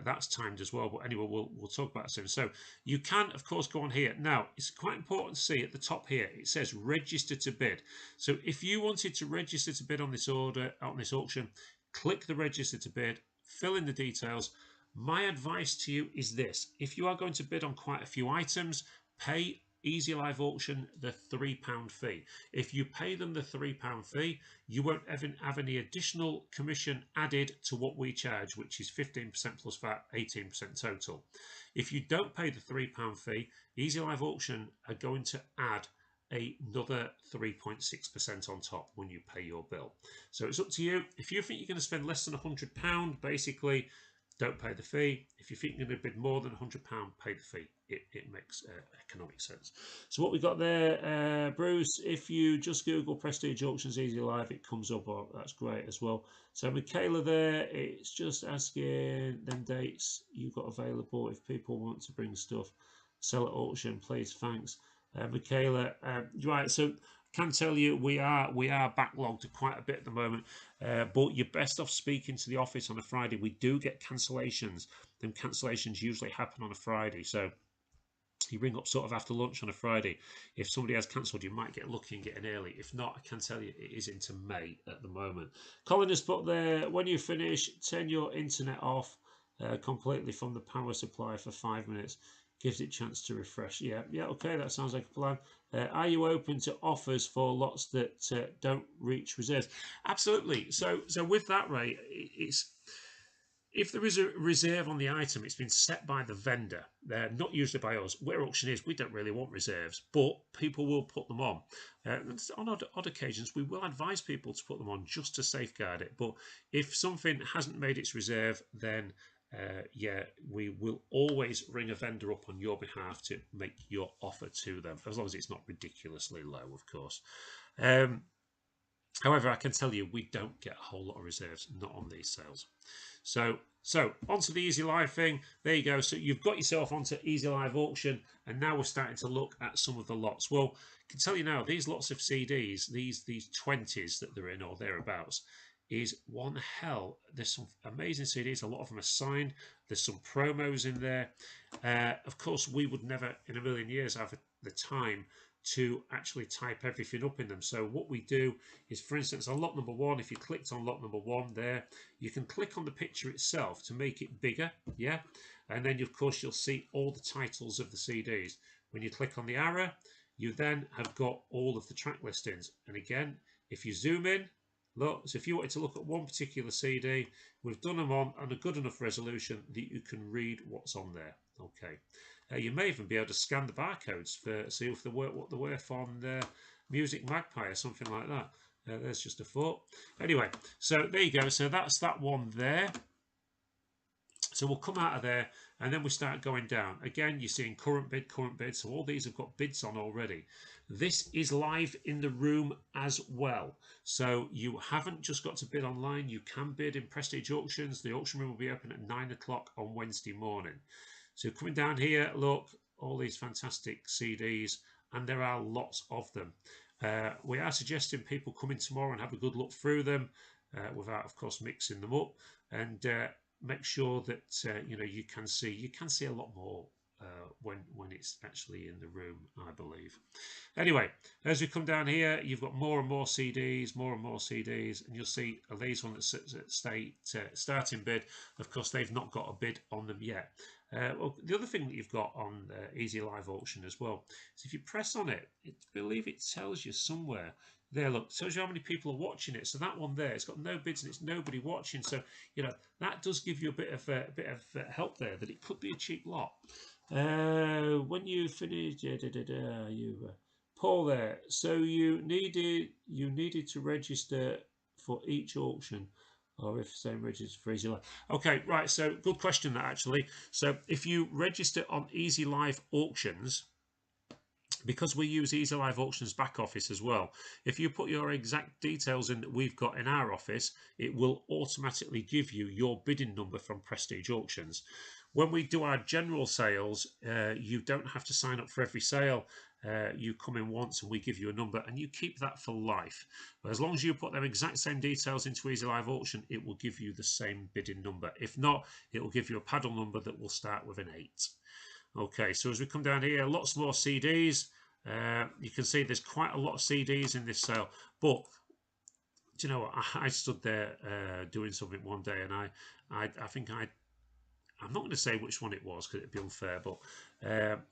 That's timed as well, but anyway, we'll talk about it soon. So you can of course go on here. Now it's quite important to see at the top here it says register to bid. So if you wanted to register to bid on this auction, click the register to bid, fill in the details. My advice to you is this: if you are going to bid on quite a few items, pay Easy Live Auction the £3 fee. If you pay them the £3 fee, you won't have any additional commission added to what we charge, which is 15% plus VAT, 18% total. If you don't pay the £3 fee, Easy Live Auction are going to add another 3.6% on top when you pay your bill. So it's up to you. If you think you're going to spend less than £100, basically, don't pay the fee. If you think you're going to bid more than £100, pay the fee. It makes economic sense. So what we got there, Bruce, if you just Google Prestige Auctions Easy Live, it comes up. Oh, that's great as well. So Michaela there, it's just asking them dates you've got available if people want to bring stuff. Sell at auction, please. Thanks. Michaela, right, so can tell you we are backlogged quite a bit at the moment, but you're best off speaking to the office on a Friday. We do get cancellations. Them cancellations usually happen on a Friday, so you ring up sort of after lunch on a Friday. If somebody has cancelled, you might get lucky and get in early. If not, I can tell you it is into May at the moment. Colin has put there, when you finish, turn your internet off completely from the power supply for 5 minutes. Gives it a chance to refresh. Yeah, okay, that sounds like a plan. Are you open to offers for lots that don't reach reserves? Absolutely. So with that, Ray, it's if there is a reserve on the item, it's been set by the vendor, not usually by us. Where auctioneers, we don't really want reserves, but people will put them on. On odd occasions, we will advise people to put them on just to safeguard it. But if something hasn't made its reserve, then yeah, we will always ring a vendor up on your behalf to make your offer to them, as long as it's not ridiculously low, of course. However, I can tell you we don't get a whole lot of reserves, not on these sales. So onto the Easy Live thing. There you go. So you've got yourself onto Easy Live auction, and now we're starting to look at some of the lots. Well, I can tell you now, these lots of CDs, these 20s that they're in or thereabouts, is one hell. There's some amazing CDs. A lot of them are signed. There's some promos in there. Of course, we would never in a million years have the time to actually type everything up in them. So what we do is, for instance, on lot number 1, if you clicked on lot number 1 there, you can click on the picture itself to make it bigger, yeah? And then, of course, you'll see all the titles of the CDs. When you click on the arrow, you then have got all of the track listings. And again, if you zoom in, look, so if you wanted to look at one particular CD, we've done them on a good enough resolution that you can read what's on there, okay? You may even be able to scan the barcodes for see if they work what they're worth on Music Magpie or something like that. There's just a thought. Anyway, so there you go. So that's that one there. So we'll come out of there and then we start going down. Again, you're seeing current bid. So all these have got bids on already. This is live in the room as well. So you haven't just got to bid online. You can bid in Prestige Auctions. The auction room will be open at 9 o'clock on Wednesday morning. So coming down here, look, all these fantastic CDs, and there are lots of them. We are suggesting people come in tomorrow and have a good look through them, without, of course, mixing them up, and make sure that you know you can see a lot more when it's actually in the room, I believe. Anyway, as we come down here, you've got more and more CDs, and you'll see these ones that sit at starting bid. Of course, they've not got a bid on them yet. Well, the other thing that you've got on Easy Live Auction as well is if you press on it, I believe it tells you somewhere. There, look, tells you how many people are watching it. So that one there, it's got no bids and it's nobody watching. So you know that does give you a bit of help there that it could be a cheap lot. When you finish, Paul there. So you needed to register for each auction, or if same register for Easy Live. Okay, right. So good question that actually. So if you register on Easy Live Auctions, because we use Easy Live Auctions back office as well, if you put your exact details in that we've got in our office, it will automatically give you your bidding number from Prestige Auctions. When we do our general sales, you don't have to sign up for every sale. You come in once and we give you a number and you keep that for life. But as long as you put them exact same details into Easy Live Auction, it will give you the same bidding number. If not, it will give you a paddle number that will start with an 8. Okay, so as we come down here, lots more CDs. You can see there's quite a lot of CDs in this sale. But do you know what? I stood there doing something one day, and I think I'm not going to say which one it was because it'd be unfair, but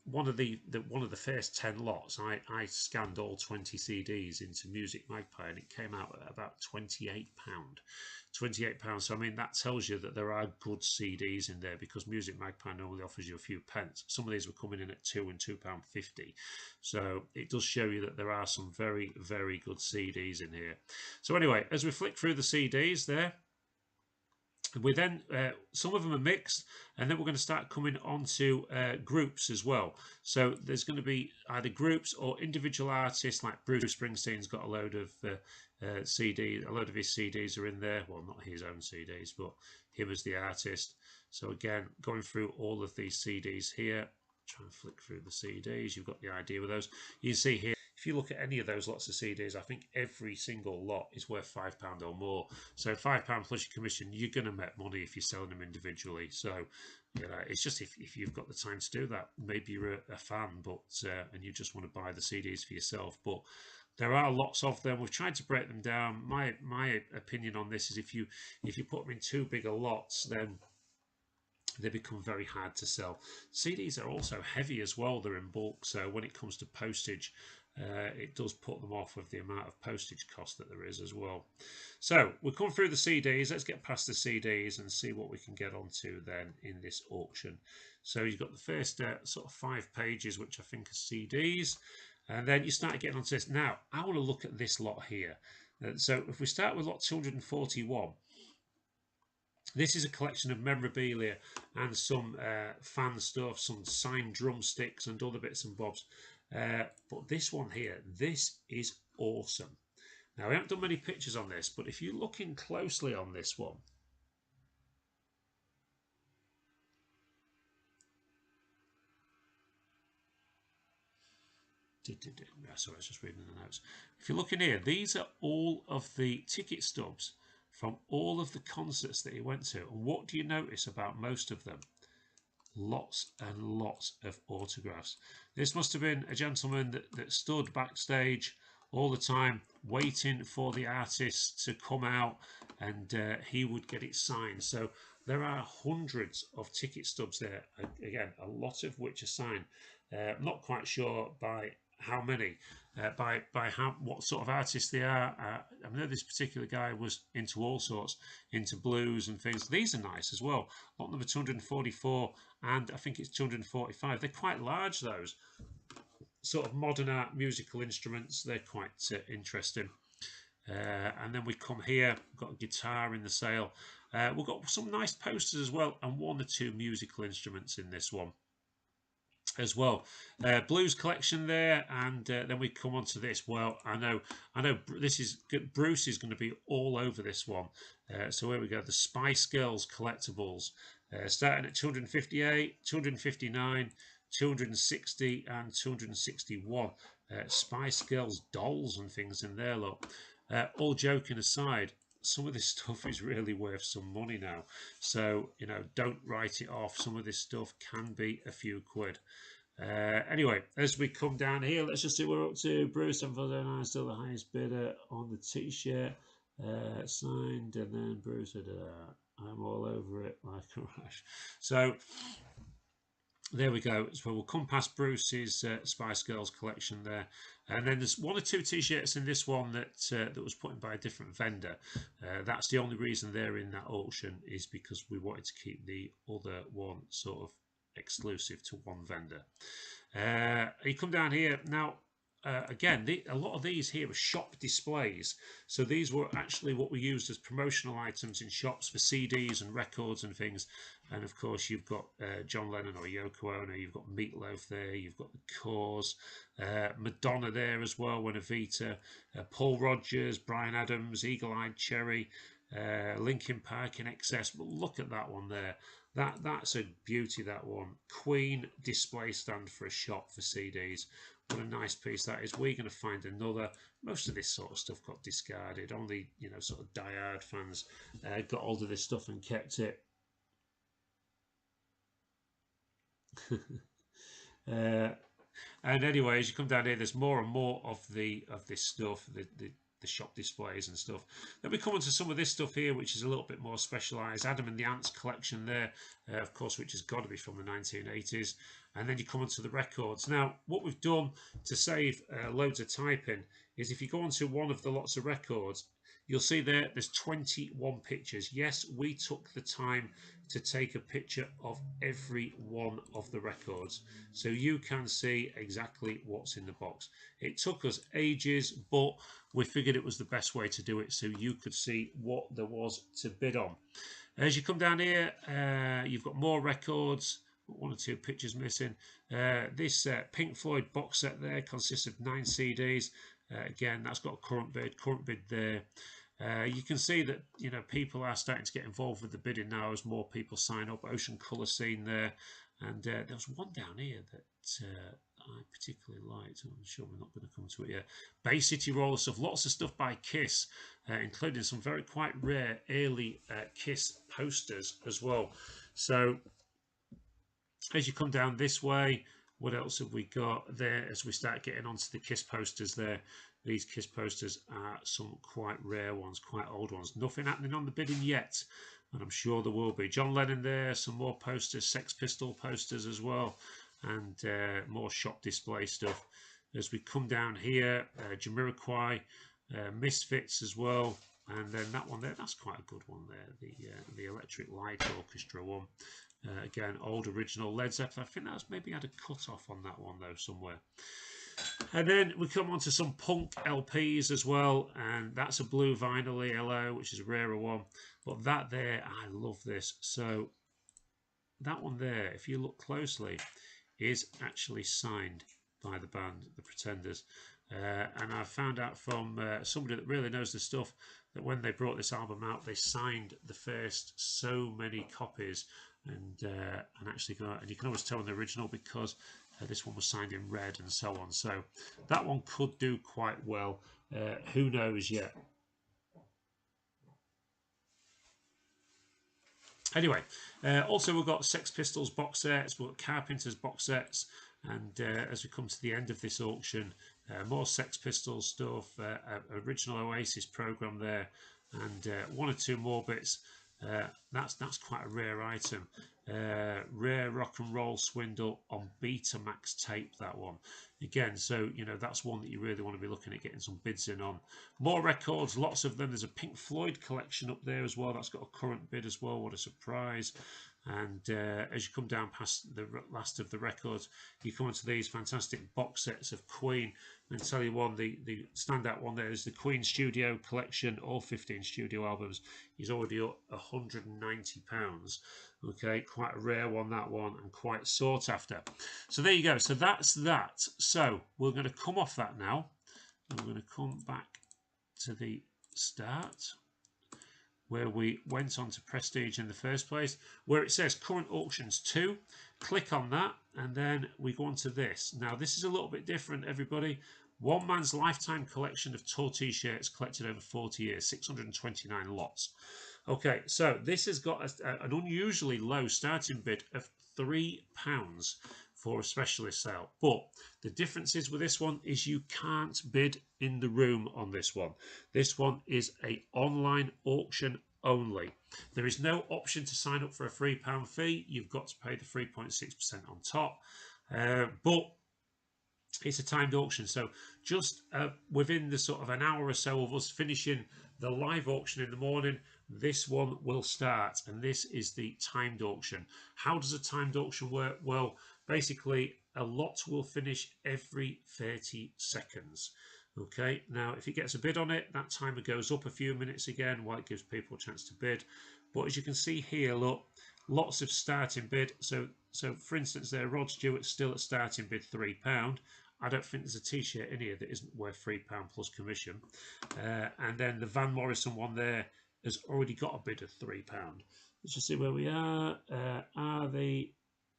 one of the first 10 lots, I scanned all 20 CDs into Music Magpie, and it came out at about £28. £28. So I mean that tells you that there are good CDs in there, because Music Magpie normally offers you a few pence. Some of these were coming in at £2 and £2.50. So it does show you that there are some very, very good CDs in here. So anyway, as we flick through the CDs there, we then some of them are mixed, and then we're going to start coming on to groups as well. So there's going to be either groups or individual artists, like Bruce Springsteen's got a load of CDs. A load of his CDs are in there. Well, not his own CDs, but him as the artist. So again, going through all of these CDs here, try and flick through the CDs. You've got the idea with those. You can see here if you look at any of those lots of CDs, I think every single lot is worth £5 or more. So £5 plus your commission, you're going to make money if you're selling them individually. So it's just if you've got the time to do that, maybe you're a fan, but and you just want to buy the CDs for yourself. But there are lots of them. We've tried to break them down. My opinion on this is if you put them in too big a lots, then they become very hard to sell. CDs are also heavy as well. They're in bulk, so when it comes to postage, it does put them off with the amount of postage cost that there is as well. So we'll come through the CDs. Let's get past the CDs and see what we can get onto then in this auction. So you've got the first sort of 5 pages, which I think are CDs, and then you start getting onto this. Now, I want to look at this lot here. So if we start with lot 241, this is a collection of memorabilia and some fan stuff, some signed drumsticks and other bits and bobs. But this one here, this is awesome. Now, we haven't done many pictures on this, but if you're looking closely on this one, sorry, I was just reading the notes. If you're looking here, these are all of the ticket stubs from all of the concerts that he went to. And what do you notice about most of them? Lots and lots of autographs. This must have been a gentleman that stood backstage all the time waiting for the artist to come out, and he would get it signed. So there are hundreds of ticket stubs there, again, a lot of which are signed. I'm not quite sure by how many, by what sort of artists they are. I know this particular guy was into all sorts, into blues and things. These are nice as well. Lot number 244, and I think it's 245. They're quite large, those sort of modern art musical instruments. They're quite interesting. And then we come here, we've got a guitar in the sale. We've got some nice posters as well, and 1 or 2 musical instruments in this one as well. Blues collection there, and then we come on to this. Well, I know this is Bruce is going to be all over this one. So here we go, the Spice Girls collectibles, starting at 258, 259, 260 and 261. Spice Girls dolls and things in there, look. All joking aside, some of this stuff is really worth some money now. So, don't write it off. Some of this stuff can be a few quid. Anyway, as we come down here, let's just see what we're up to. Bruce, I'm still the highest bidder on the t-shirt. Signed, and then Bruce said, I'm all over it like a rash. So there we go. So we'll come past Bruce's Spice Girls collection there, and then there's 1 or 2 t-shirts in this one that was put in by a different vendor. That's the only reason they're in that auction, is because we wanted to keep the other one sort of exclusive to one vendor. You come down here now. Again, a lot of these here are shop displays. So these were actually what we used as promotional items in shops for CDs and records and things. And of course, you've got John Lennon or Yoko Ono, you've got Meatloaf there, you've got the Cause, Madonna there as well, Buenavita, Paul Rogers, Bryan Adams, Eagle Eyed Cherry, Linkin Park in excess. But look at that one there. That's a beauty, that one. Queen display stand for a shop for CDs. What a nice piece that is. We're going to find another. Most of this sort of stuff got discarded. Only, sort of diehard fans got hold of this stuff and kept it. And anyway, as you come down here, there's more and more of this stuff, the shop displays and stuff. Then we come on to some of this stuff here, which is a little bit more specialised. Adam and the Ants collection there, of course, which has got to be from the 1980s. And then you come onto the records. Now, what we've done to save loads of typing is if you go onto one of the lots of records, you'll see there's 21 pictures. Yes, we took the time to take a picture of every one of the records, so you can see exactly what's in the box. It took us ages, but we figured it was the best way to do it so you could see what there was to bid on. As you come down here, you've got more records. 1 or 2 pictures missing. This Pink Floyd box set there consists of 9 CDs. Again, that's got a current bid there. You can see that people are starting to get involved with the bidding now as more people sign up. Ocean Colour Scene there, and there was one down here that I particularly liked. I'm sure we're not going to come to it yet. Bay City roller stuff, lots of stuff by Kiss, including some very quite rare early Kiss posters as well. So as you come down this way, what else have we got there as we start getting onto the Kiss posters there? These Kiss posters are some quite rare ones, quite old ones. Nothing happening on the bidding yet, and I'm sure there will be. John Lennon there, some more posters, Sex Pistol posters as well, and more shop display stuff. As we come down here, Jamiroquai, Misfits as well, and then that one there, that's quite a good one there, the Electric Light Orchestra one. Again, old original Led Zeppelin. I think that's maybe had a cut off on that one though somewhere. And then we come on to some punk LPs as well, and that's a blue vinyl ELO, which is a rarer one. But that there, I love this. So that one there, if you look closely, is actually signed by the band, the Pretenders. And I found out from somebody that really knows the stuff that when they brought this album out, they signed the first so many copies, and actually, and you can always tell in the original because this one was signed in red and so on. So that one could do quite well. Who knows yet? Anyway, also we've got Sex Pistols box sets, we've got Carpenters box sets, and as we come to the end of this auction, more Sex Pistols stuff, original Oasis program there, and one or two more bits. That's quite a rare item. Rare Rock and Roll Swindle on Betamax tape, that one. Again, so, you know, that's one that you really want to be looking at getting some bids in on. More records, lots of them. There's a Pink Floyd collection up there as well. That's got a current bid as well. What a surprise. And as you come down past the last of the records, you come into these fantastic box sets of Queen. And tell you one, the standout one there is the Queen Studio Collection, all 15 studio albums. He's already up £190. Okay, quite a rare one, that one, and quite sought after. So there you go. So that's that. So we're going to come off that now. And we're going to come back to the start, where we went on to Prestige in the first place, where it says current auctions 2. Click on that, and then we go on to this. Now, this is a little bit different, everybody. One man's lifetime collection of tour t-shirts collected over 40 years, 629 lots. Okay, so this has got an unusually low starting bid of £3 for a specialist sale. But the difference is with this one is you can't bid in the room on this one. This one is an online auction only. There is no option to sign up for a £3 fee. You've got to pay the 3.6% on top. But it's a timed auction, so just within the sort of an hour or so of us finishing the live auction in the morning, this one will start, and this is the timed auction. How does a timed auction work? Well, basically a lot will finish every 30 seconds. Okay, now if it gets a bid on it, that timer goes up a few minutes again while it gives people a chance to bid. But as you can see here, look, lots of starting bid. So for instance there, Rod Stewart's still at starting bid £3. I don't think there's a t-shirt in here that isn't worth £3 plus commission. And then the Van Morrison one there has already got a bid of £3. Let's just see where we are. Are the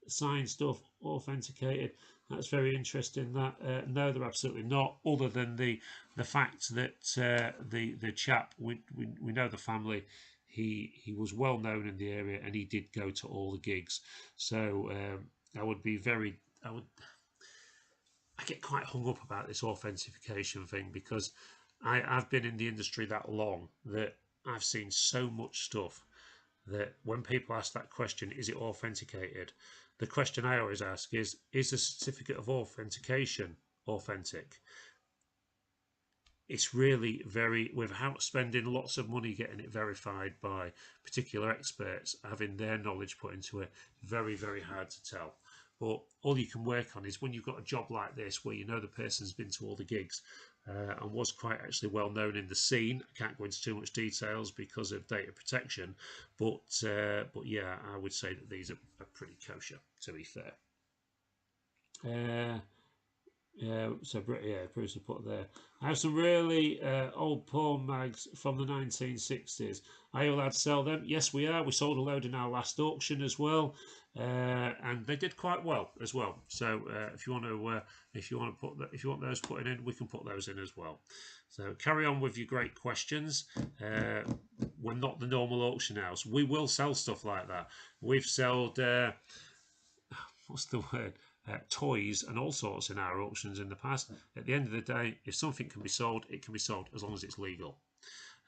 signed stuff authenticated? That's very interesting. That no, they're absolutely not. Other than the fact that the chap, we know the family. He was well known in the area, and he did go to all the gigs. So I get quite hung up about this authentication thing, because I've been in the industry that long that I've seen so much stuff that when people ask that question, is it authenticated? The question I always ask is the certificate of authentication authentic? It's really very, without spending lots of money getting it verified by particular experts, having their knowledge put into it, very, very hard to tell. But all you can work on is when you've got a job like this, where you know the person's been to all the gigs and was quite actually well known in the scene. I can't go into too much details because of data protection, but yeah, I would say that these are pretty kosher, to be fair. So yeah, Bruce will put there. I have some really old porn mags from the 1960s. Are you allowed to sell them? Yes, we are. We sold a load in our last auction as well. and they did quite well as well. So if you want to put if you want those put in, we can put those in as well. So carry on with your great questions. We're not the normal auction house. We will sell stuff like that. We've sold what's the word? Toys and all sorts in our auctions in the past. At the end of the day, if something can be sold, it can be sold as long as it's legal.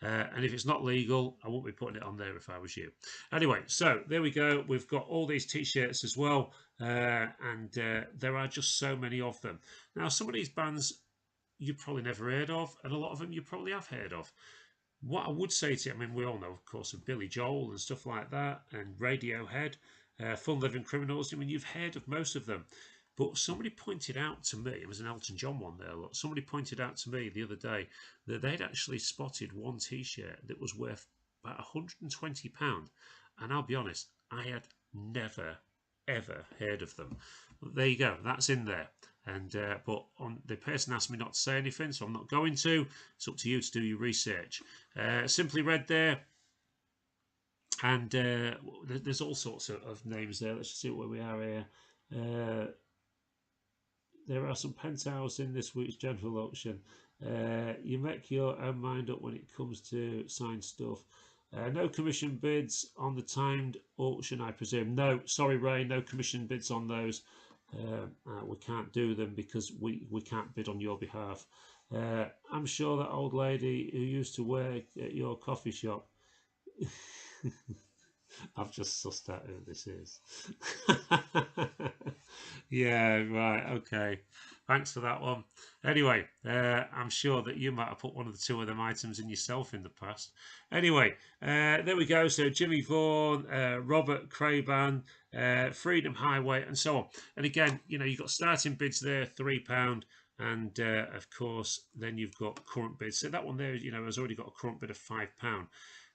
And if it's not legal, I won't be putting it on there if I was you. Anyway, so there we go. We've got all these t-shirts as well, and there are just so many of them. Now, some of these bands you've probably never heard of, and a lot of them you probably have heard of. What I would say to you, I mean, we all know, of course, of Billy Joel and stuff like that, and Radiohead, Fun Living Criminals. I mean, you've heard of most of them. But somebody pointed out to me, it was an Elton John one there, look, somebody pointed out to me the other day that they'd actually spotted one t-shirt that was worth about £120. And I'll be honest, I had never, ever heard of them. But there you go, that's in there. And but the person asked me not to say anything, so I'm not going to. It's up to you to do your research. Simply Red there. And there's all sorts of names there. Let's just see where we are here. There are some penthouse in this week's general auction. You make your own mind up when it comes to signed stuff. No commission bids on the timed auction, I presume. No, sorry, Ray, no commission bids on those. We can't do them because we can't bid on your behalf. I'm sure that old lady who used to work at your coffee shop. I've just sussed out who this is. Yeah, right, okay. Thanks for that one. Anyway, I'm sure that you might have put one of the two of them items in yourself in the past. Anyway, there we go. So Jimmy Vaughan, Robert Craban, Freedom Highway, and so on. And again, you know, you've got starting bids there, £3. And of course, then you've got current bids. So that one there, you know, has already got a current bid of £5.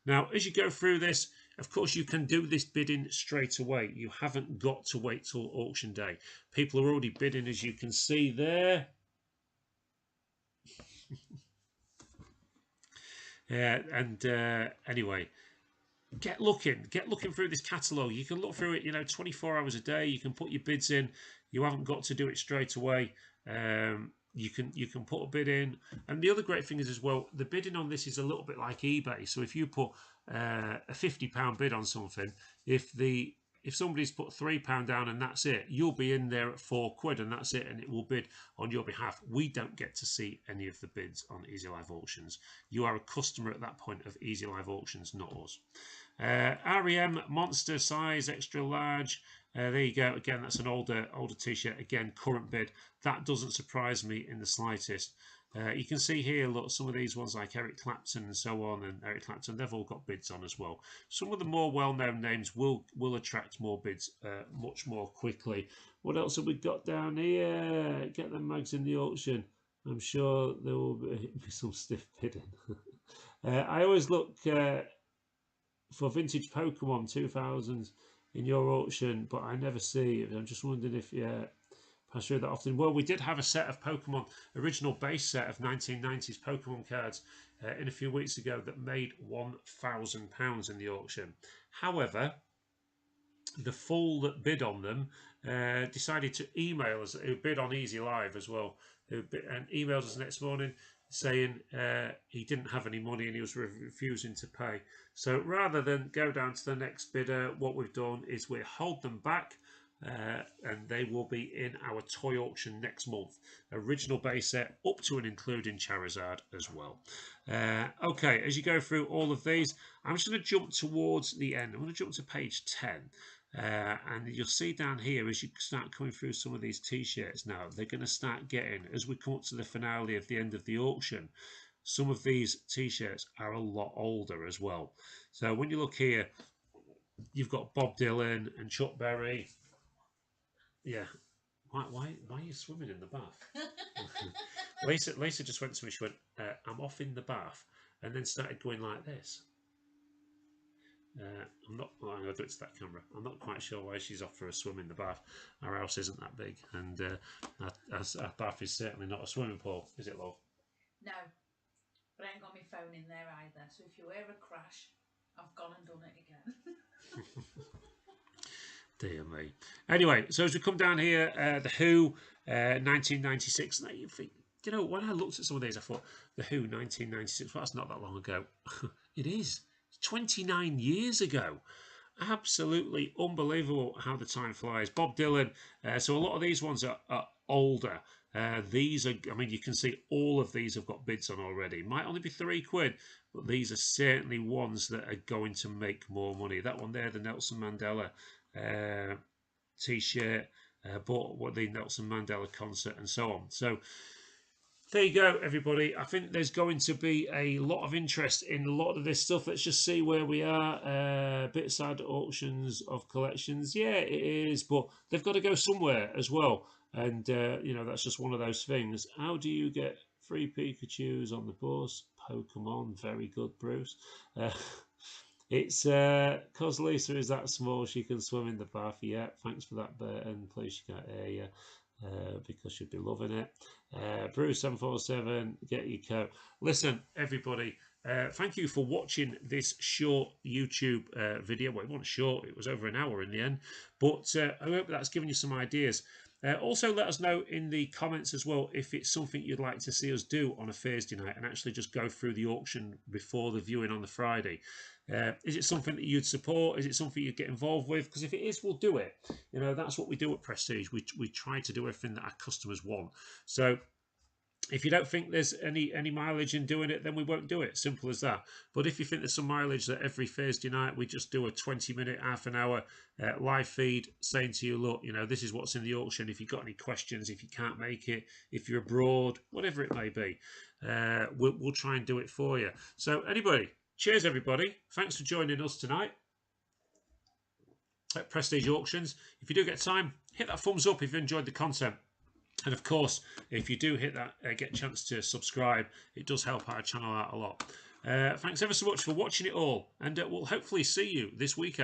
Now, as you go through this, of course, you can do this bidding straight away. You haven't got to wait till auction day. People are already bidding, as you can see there. Anyway, get looking through this catalogue. You can look through it, you know, 24 hours a day. You can put your bids in. You haven't got to do it straight away. You can put a bid in, and the other great thing is as well, the bidding on this is a little bit like eBay. So if you put a £50 bid on something, if somebody's put £3 down and that's it, you'll be in there at £4 and that's it, and it will bid on your behalf. We don't get to see any of the bids on Easy Live Auctions. You are a customer at that point of Easy Live Auctions, not us. REM Monster Size Extra Large. There you go. Again, that's an older t-shirt. Again, current bid. That doesn't surprise me in the slightest. You can see here, look, some of these ones like Eric Clapton and so on, and Eric Clapton, they've all got bids on as well. Some of the more well-known names will attract more bids much more quickly. What else have we got down here? Get the mags in the auction. I'm sure there will be some stiff bidding. I always look for vintage Pokemon 2000s in your auction, but I never see it. I'm just wondering if pass through that often. Well, we did have a set of Pokemon, original base set of 1990s Pokemon cards in a few weeks ago that made £1,000 in the auction. However, the fool that bid on them decided to email us, who bid on Easy Live as well, and emailed us next morning saying he didn't have any money and he was refusing to pay. So rather than go down to the next bidder, what we've done is we hold them back, and they will be in our toy auction next month. Original base set up to and including Charizard as well. Okay, as you go through all of these, I'm just going to jump towards the end. I'm going to jump to page 10. And you'll see down here as you start coming through some of these t-shirts now, they're going to start getting, as we come up to the finale of the end of the auction, some of these t-shirts are a lot older as well. So when you look here, you've got Bob Dylan and Chuck Berry. Yeah. Why are you swimming in the bath? Lisa just went to me, she went, I'm off in the bath, and then started going like this. I'm not. Well, I'm going to do it to that camera. I'm not quite sure why she's off for a swim in the bath. Our house isn't that big, and our bath is certainly not a swimming pool, is it, love? No, but I ain't got my phone in there either. So if you hear a crash, I've gone and done it again. Dear me. Anyway, so as we come down here, The Who, 1996. Now you think, you know, when I looked at some of these, I thought, The Who, 1996, well, that's not that long ago. It is. 29 years ago. Absolutely unbelievable how the time flies. Bob Dylan. So a lot of these ones are older. These are, I mean, you can see all of these have got bids on already. Might only be £3, but these are certainly ones that are going to make more money. That one there, the Nelson Mandela t-shirt, bought what the Nelson Mandela concert and so on. So there you go, everybody. I think there's going to be a lot of interest in a lot of this stuff. Let's just see where we are. Bitside auctions of collections. Yeah, it is, but they've got to go somewhere as well. And, you know, that's just one of those things. How do you get free Pikachus on the bus? Pokemon. Very good, Bruce. It's because Lisa is that small, she can swim in the bath. Yeah, thanks for that, Burton. Please, she can't hear you. Because you'd be loving it. Bruce 747, get your coat. Listen, everybody, thank you for watching this short YouTube video. Well, it wasn't short, it was over an hour in the end, but I hope that's given you some ideas. Also, let us know in the comments as well if it's something you'd like to see us do on a Thursday night and actually just go through the auction before the viewing on the Friday. Is it something that you'd support? Is it something you'd get involved with? Because if it is, we'll do it. You know, that's what we do at Prestige. We try to do everything that our customers want. So if you don't think there's any mileage in doing it, then we won't do it. Simple as that. But if you think there's some mileage, that every Thursday night we just do a 20-minute, half an hour live feed saying to you, look, you know, this is what's in the auction. If you've got any questions, if you can't make it, if you're abroad, whatever it may be, we'll try and do it for you. So anybody, cheers everybody. Thanks for joining us tonight at Prestige Auctions. If you do get time, hit that thumbs up if you enjoyed the content. And of course, if you do hit that, get a chance to subscribe, it does help our channel out a lot. Thanks ever so much for watching it all, and we'll hopefully see you this weekend.